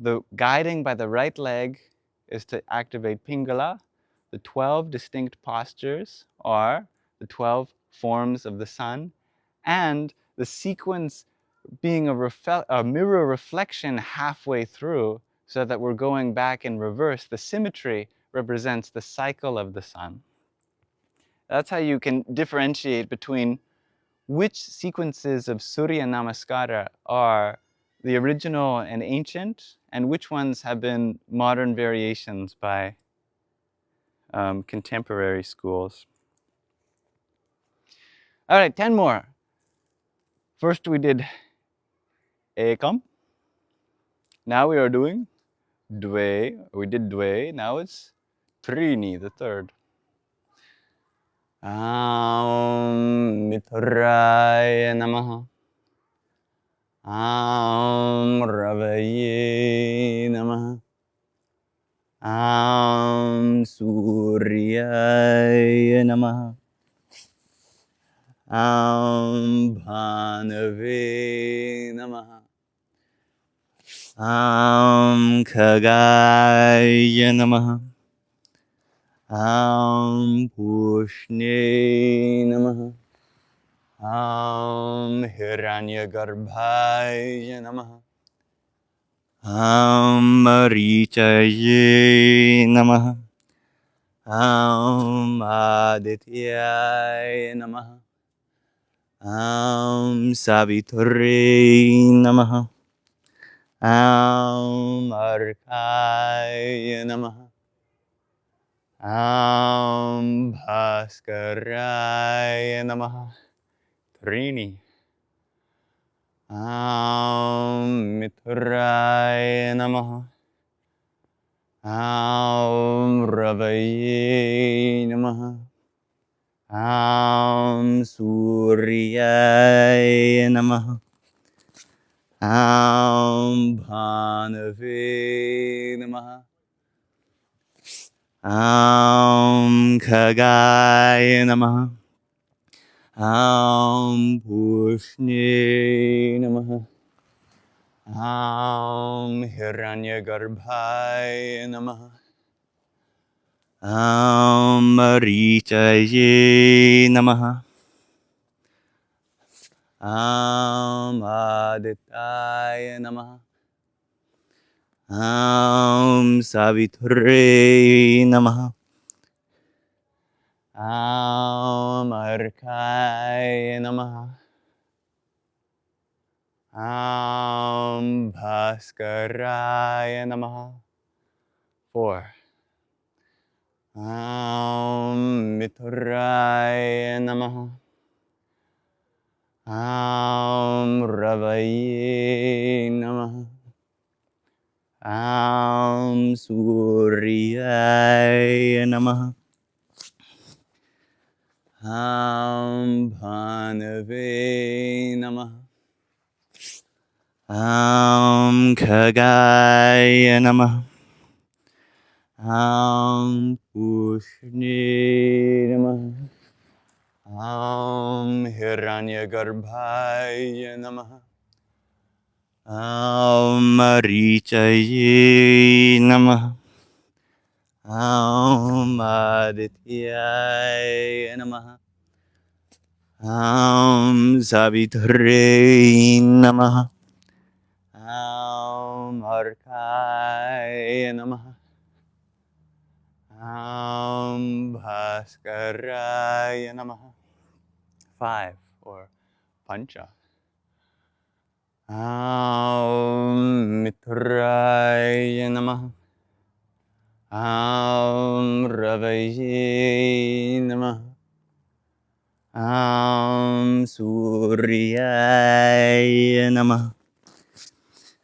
The guiding by the right leg is to activate Pingala. The 12 distinct postures are the 12 forms of the sun, and the sequence being a mirror reflection halfway through, so that we're going back in reverse. The symmetry represents the cycle of the sun. That's how you can differentiate between which sequences of Surya Namaskara are the original and ancient, and which ones have been modern variations by contemporary schools. All right, 10 more. First we did Ekam. Now we are doing Dve. We did Dve. Now it's Trini, the third. Mitraya Namaha. Ravaye Namaha. Suryaya Namaha. Bhanave Namaha. Khagaya Namaha. Pushne Namaha. Hiranyagarbhaya Namaha. Marichaye Namaha. Adityaya Namaha. Savitre Namaha. Arkaya Namaha. Bhaskaraya Namaha. Trini. Mitraya Namaha. Ravaye Namaha. Suryaya Namaha. Bhanave Namaha. Khagaya Namaha. Pushne Namaha. Hiranyagarbhaya Namaha. Marichaye Namaha. Adityaya Namaha. Savitre Namaha. Arkaya Namaha. Bhaskaraya Namaha. 4. Mitraya Namaha. Ravaye Namaha. Suryaya Namaha. Bhanave Namaha. Khagaya Namaha. Pushne Namaha. Hiranyagarbhaya Namaha. Marichaye Namaha. Adityaya Namaha. Savitre Namaha. Arkaya Namaha. Bhaskaraya Namaha. 5, or Pancha. Mitraya Namaha. Ravaye Namaha. Suryaya Namaha.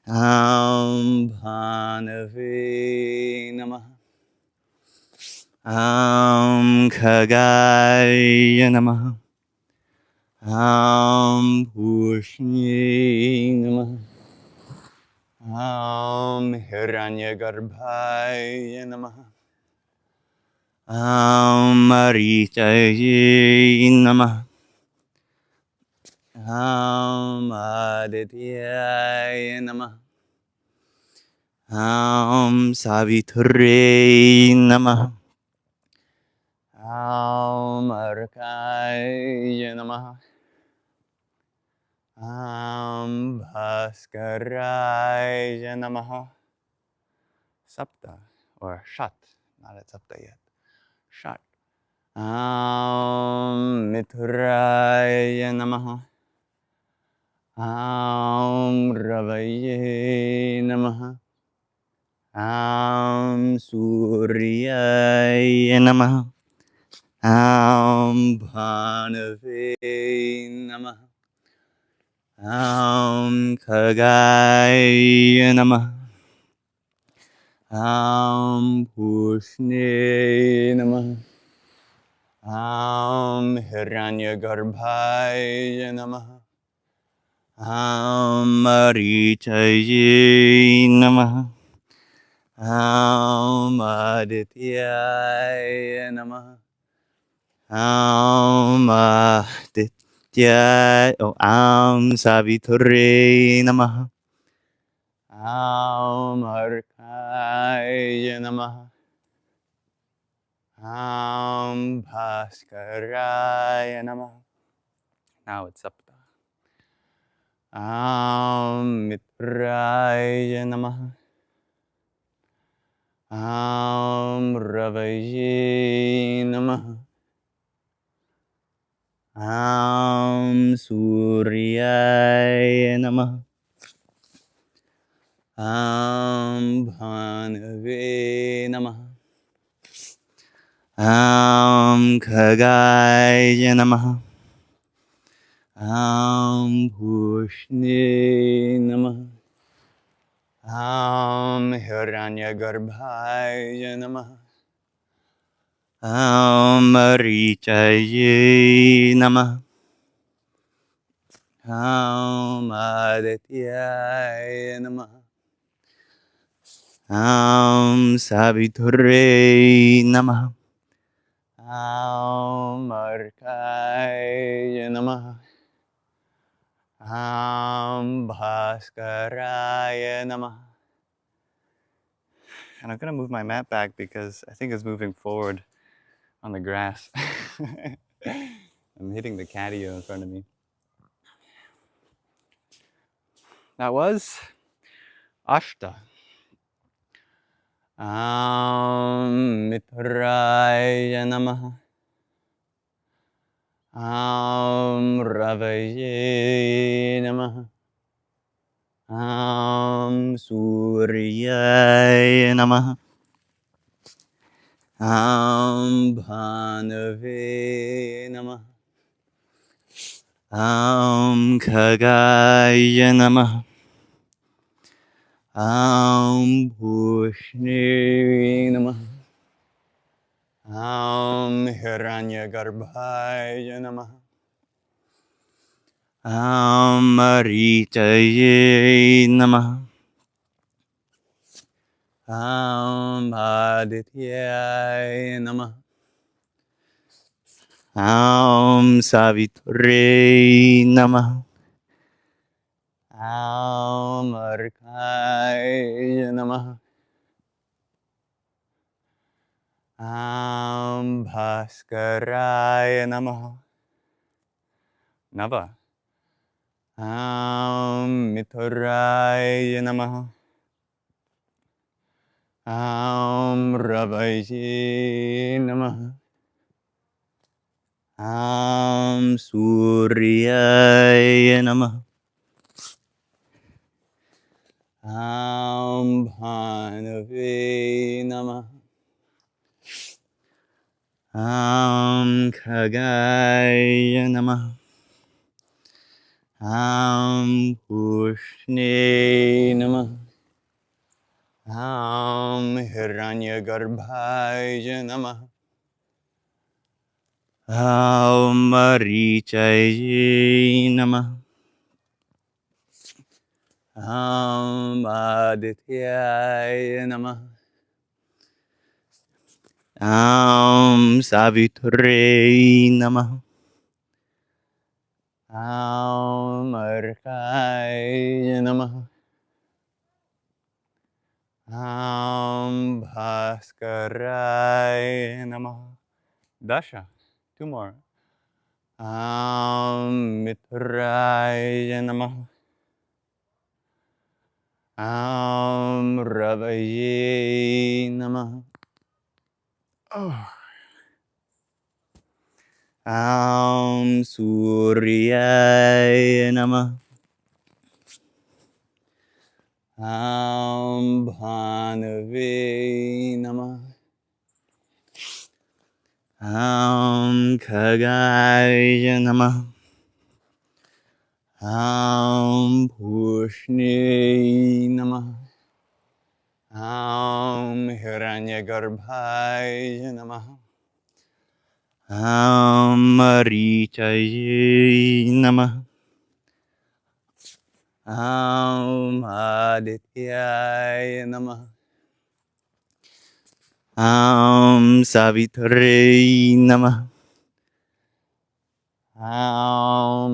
Bhanave Namaha. Khagaya Namaha. Pushni Namaha. Hiranyagarbhaya Namaha. Marichaye Namaha. Adityaya Namaha. Savitre Namaha. Arkaya Namaha. Bhaskaraya Namaha. Sapta, or Shat, not at Sapta yet. Shat. Mitraya Namaha. Ravaye Namaha. Suryaya Namaha. Bhanave Namaha. Khagaya Namaha. Pushne Namaha. Hiranyagarbhaya Namaha. Marichaye Namaha. Adityaya Namaha. Adityaya. Savitre Namaha. Arkaya Namaha. Bhaskaraya Namaha. Now it's Sapta. Mitraya Namaha. Ravaye Namaha. Suryaya Namaha. Bhanave Namaha. Khagaya Namaha. Pushne Namaha. Hiranyagarbhaya Namaha. Marichaye Namaha. Adityaya Namaha. Savitre Namaha. Arkaya Namaha. Bhaskaraya Namaha. And I'm going to move my mat back because I think it's moving forward on the grass. I'm hitting the catio in front of me. That was Ashta. Mitraya Namaha. Ravaye Namaha. Suryaya Namaha. Bhanave Namaha. Khagaya Namaha. Pushne Namaha. Hiranyagarbhaya Namaha. Marichaye Namaha. Adityaya Namaha. Savitre Namaha. Arkaya Namaha. Bhaskaraya Namaha. Nava. Mitraya Namaha. Ravaye Namaha. Suryaya Namaha. Bhanave Namaha. Khagaya Namaha. Pushne Namah. Hiranyagarbhaya Namah. Marichaye Namah. Adityaya Namah. Savitre Namah. Arkaya Namah. Bhaskaraya Namah. Dasha. Two more. Mitraya Namah. Ravaye Namah. Suryaya Namah. Bhanave Namah. Khagaya Namah. Pushne Namah. Hiranyagarbhaya Namah. Marichaye Namah. Adityaya Namah. Savitre Namah.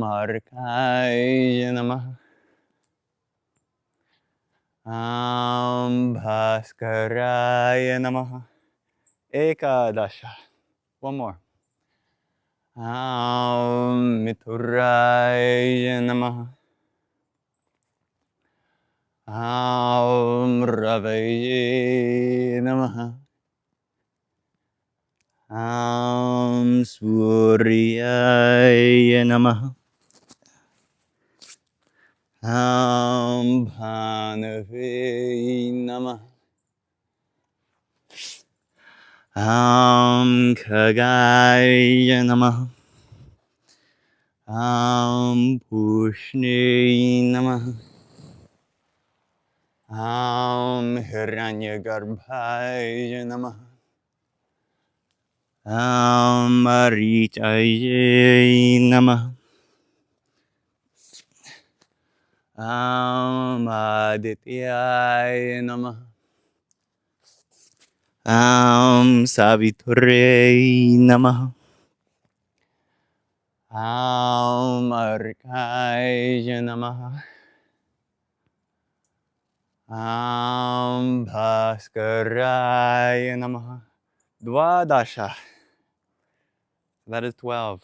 Arkaya Namah. Bhaskaraya Namah. Ekadasha. One more. Mituraya Namah. Ravaye Namah. Suryaya Namah. Bhanave Namah. Khagaya Namah. Pushne Namah. Hiranyagarbhaya Namah. Marichaye Namah. Adityaya Namah. Savitre Namah. Arkaya Namah. Bhaskaraya Namah. Dwadasha. That is 12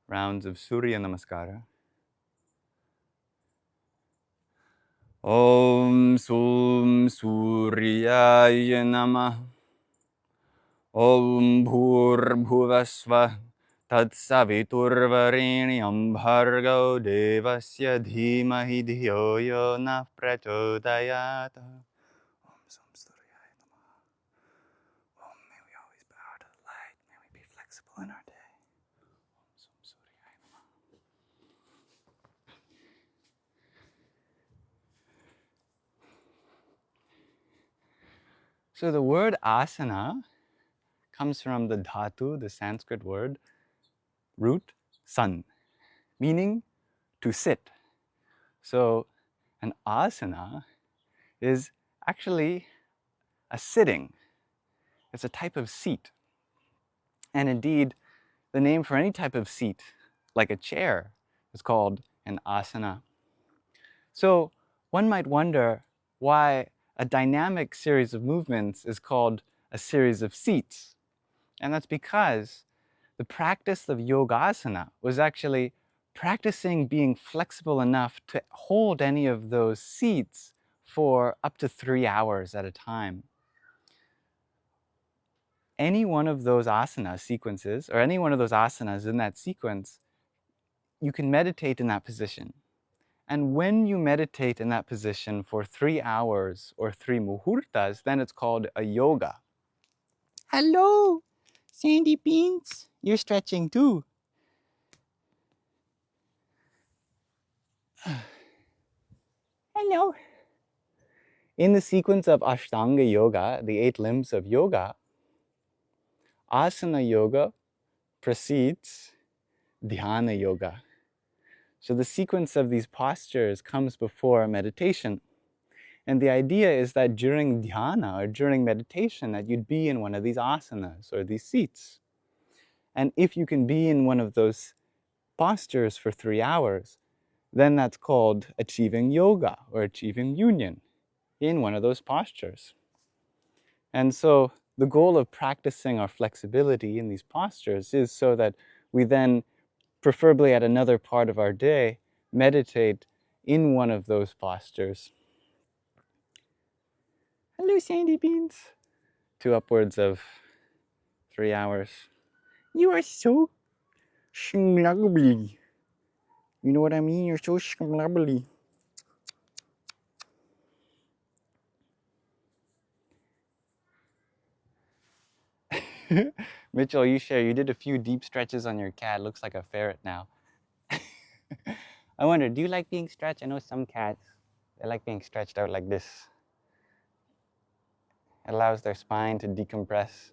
rounds of Surya Namaskara. Om Sum Suryaya Namah. Om Bhur Bhuvasva Tatsaviturvarenyam Bhargo Devasya Dhimahi Dhiyo Yo Na Prachodayat. Om Sum Suryaya Namah. Om, may we always bow to the light. May we be flexible in our day. Om Sum Suryaya Namah. So the word asana comes from the dhatu, the Sanskrit word, root, sun, meaning to sit. So an asana is actually a sitting. It's a type of seat. And indeed, the name for any type of seat, like a chair, is called an asana. So one might wonder why a dynamic series of movements is called a series of seats. And that's because the practice of yogasana was actually practicing being flexible enough to hold any of those seats for up to 3 hours at a time. Any one of those asana sequences, or any one of those asanas in that sequence, you can meditate in that position. And when you meditate in that position for 3 hours or 3 muhurtas, then it's called a yoga. Hello, Sandy Beans. You're stretching too. Hello. In the sequence of Ashtanga Yoga, the 8 limbs of yoga, Asana Yoga precedes Dhyana Yoga. So the sequence of these postures comes before meditation. And the idea is that during dhyana or during meditation that you'd be in one of these asanas or these seats. And if you can be in one of those postures for 3 hours, then that's called achieving yoga or achieving union in one of those postures. And so the goal of practicing our flexibility in these postures is so that we then, preferably at another part of our day, meditate in one of those postures. Hello, Sandy Beans. To upwards of 3 hours. You are so schnuggly. You know what I mean? You're so schnuggly. Mitchell, you did a few deep stretches on your cat. Looks like a ferret now. I wonder, do you like being stretched? I know some cats, they like being stretched out like this. It allows their spine to decompress.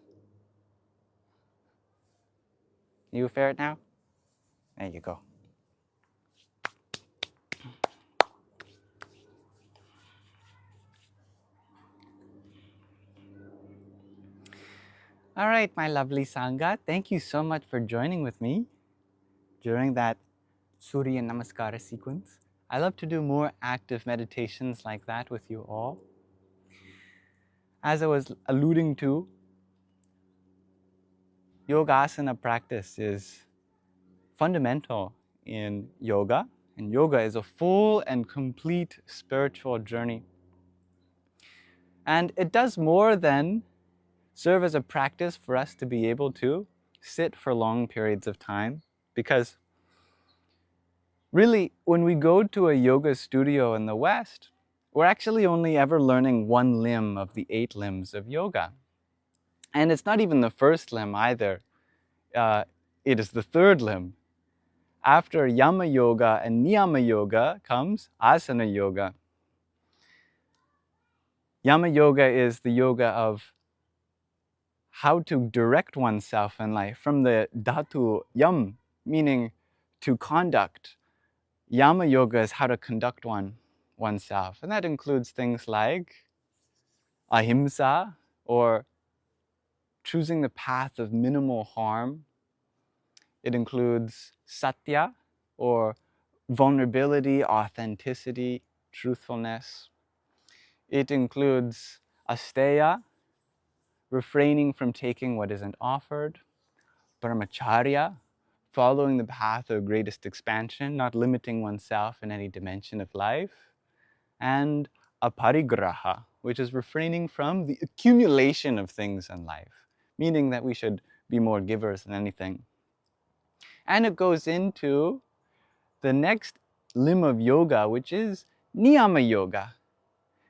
You a ferret now? There you go. All right, my lovely Sangha, thank you so much for joining with me during that Surya Namaskara sequence. I love to do more active meditations like that with you all. As I was alluding to, Yogasana practice is fundamental in yoga, and yoga is a full and complete spiritual journey. And it does more than serve as a practice for us to be able to sit for long periods of time, because really, when we go to a yoga studio in the West, we're actually only ever learning one limb of the 8 limbs of yoga. And it's not even the first limb either. It is the 3rd limb. After Yama Yoga and Niyama Yoga comes Asana Yoga. Yama Yoga is the yoga of how to direct oneself in life, from the dhatu yam, meaning to conduct. Yama Yoga is how to conduct oneself. And that includes things like ahimsa, or choosing the path of minimal harm. It includes satya, or vulnerability, authenticity, truthfulness. It includes asteya, refraining from taking what isn't offered. Brahmacharya, following the path of greatest expansion, not limiting oneself in any dimension of life. And aparigraha, which is refraining from the accumulation of things in life, meaning that we should be more givers than anything. And it goes into the next limb of yoga, which is niyama yoga.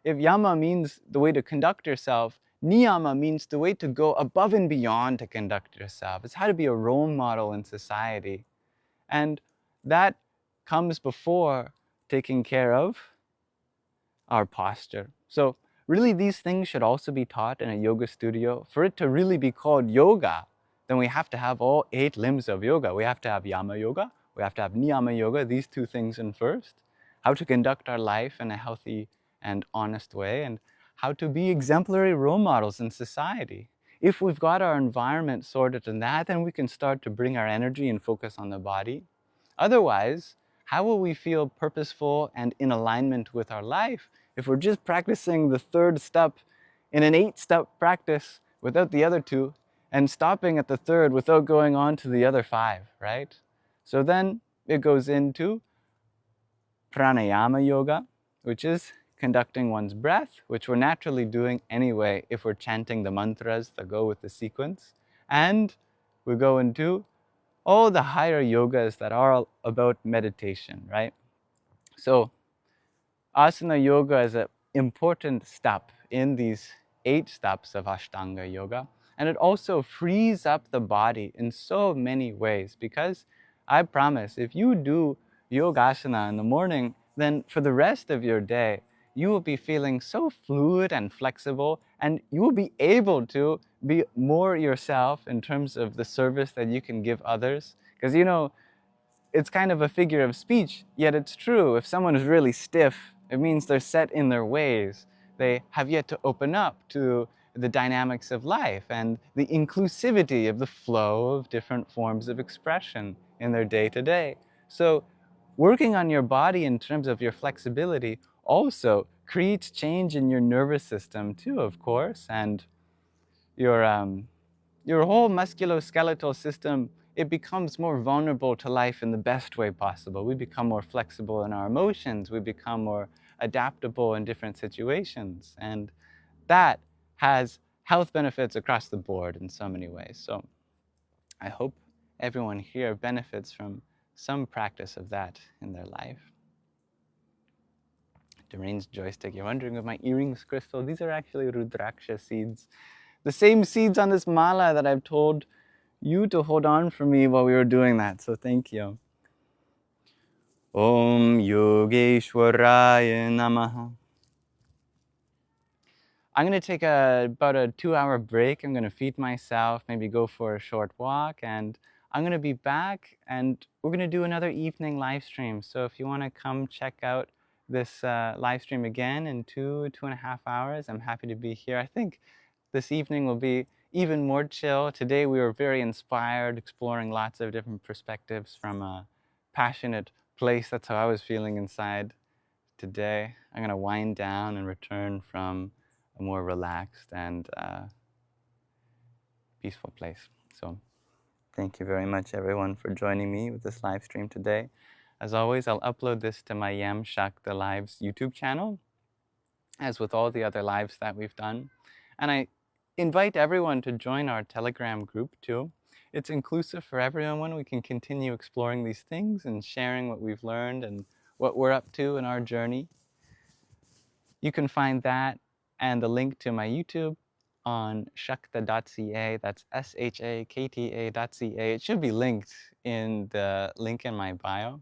If yama means the way to conduct yourself, niyama means the way to go above and beyond to conduct yourself. It's how to be a role model in society. And that comes before taking care of our posture. So really, these things should also be taught in a yoga studio. For it to really be called yoga, then we have to have all 8 limbs of yoga. We have to have yama yoga, we have to have niyama yoga, these 2 things in first. How to conduct our life in a healthy and honest way, and how to be exemplary role models in society. If we've got our environment sorted in that, then we can start to bring our energy and focus on the body. Otherwise, how will we feel purposeful and in alignment with our life if we're just practicing the 3rd step in an 8-step practice without the other 2, and stopping at the 3rd without going on to the other 5, right? So then it goes into pranayama yoga, which is conducting one's breath, which we're naturally doing anyway if we're chanting the mantras that go with the sequence. And we go into all the higher yogas that are about meditation, right? So asana yoga is an important step in these 8 steps of Ashtanga yoga. And it also frees up the body in so many ways, because I promise, if you do yogasana in the morning, then for the rest of your day, you will be feeling so fluid and flexible, and you will be able to be more yourself in terms of the service that you can give others. Because, you know, it's kind of a figure of speech, yet it's true. If someone is really stiff, it means they're set in their ways. They have yet to open up to the dynamics of life and the inclusivity of the flow of different forms of expression in their day-to-day. So working on your body in terms of your flexibility also creates change in your nervous system too, of course, and your whole musculoskeletal system, it becomes more vulnerable to life in the best way possible. We become more flexible in our emotions. We become more adaptable in different situations. And that has health benefits across the board in so many ways. So I hope everyone here benefits from some practice of that in their life. Deranged joystick, you're wondering with my earrings, Crystal, these are actually Rudraksha seeds. The same seeds on this mala that I've told you to hold on for me while we were doing that, so thank you. Om Yogeshwaraya Namaha. I'm going to take about a 2-hour break. I'm going to feed myself, maybe go for a short walk, and I'm going to be back, and we're going to do another evening live stream. So if you want to come check out this live stream again in 2.5 hours, I'm happy to be here. I think this evening will be even more chill. Today we were very inspired, exploring lots of different perspectives from a passionate place. That's how I was feeling inside today. I'm going to wind down and return from a more relaxed and peaceful place. So thank you very much, everyone, for joining me with this live stream today. As always, I'll upload this to my Yam Shakta Lives YouTube channel, as with all the other lives that we've done. And I invite everyone to join our Telegram group too. It's inclusive for everyone. We can continue exploring these things and sharing what we've learned and what we're up to in our journey. You can find that and the link to my YouTube on shakta.ca. That's shakta.ca. It should be linked in the link in my bio.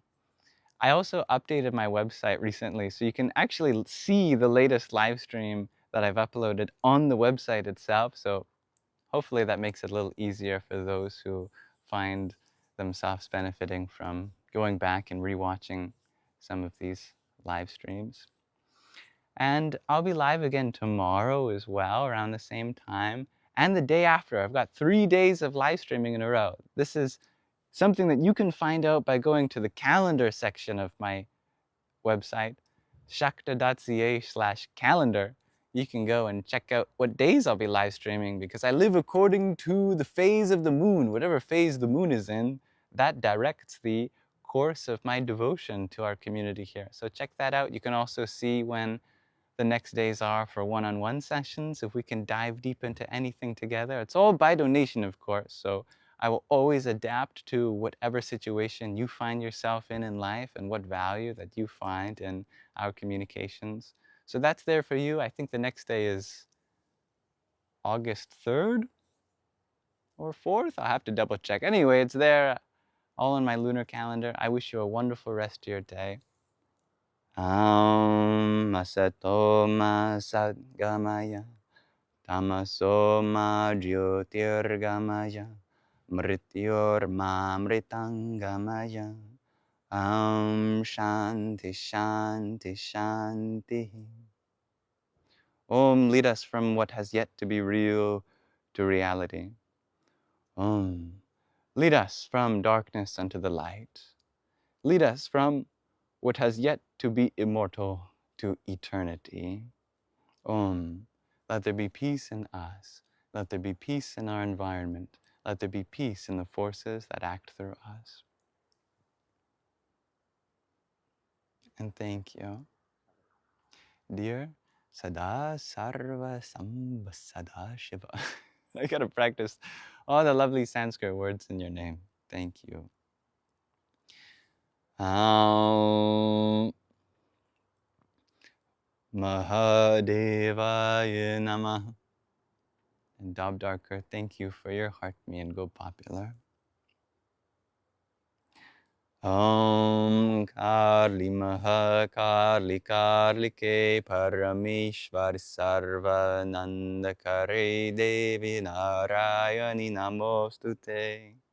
I also updated my website recently, so you can actually see the latest live stream that I've uploaded on the website itself. So hopefully that makes it a little easier for those who find themselves benefiting from going back and rewatching some of these live streams. And I'll be live again tomorrow as well, around the same time, and the day after. I've got 3 days of live streaming in a row. This is something that you can find out by going to the calendar section of my website, shakta.ca/calendar. You can go and check out what days I'll be live streaming, because I live according to the phase of the moon. Whatever phase the moon is in, that directs the course of my devotion to our community here. So check that out. You can also see when the next days are for one-on-one sessions, if we can dive deep into anything together. It's all by donation, of course, so I will always adapt to whatever situation you find yourself in life and what value that you find in our communications. So that's there for you. I think the next day is August 3rd or 4th. I'll have to double check. Anyway, it's there all in my lunar calendar. I wish you a wonderful rest of your day. Asato ma sadgamaya, tamaso ma jyotirgamaya, mrityor ma mritangamaya. Shanti, shanti, shanti. Om, lead us from what has yet to be real to reality. Om, lead us from darkness unto the light. Lead us from what has yet to be immortal to eternity. Om, let there be peace in us. Let there be peace in our environment. Let there be peace in the forces that act through us. And thank you. Dear Sada Sarva Samba Sada Shiva. I gotta practice all the lovely Sanskrit words in your name. Thank you. Mahadevaya Namah. And Dob Darker, thank you for your heart me and go popular. Om Kar Karli Mahakarli Karlike Parameshwari Sarvanandakare Devi Narayani Namostute.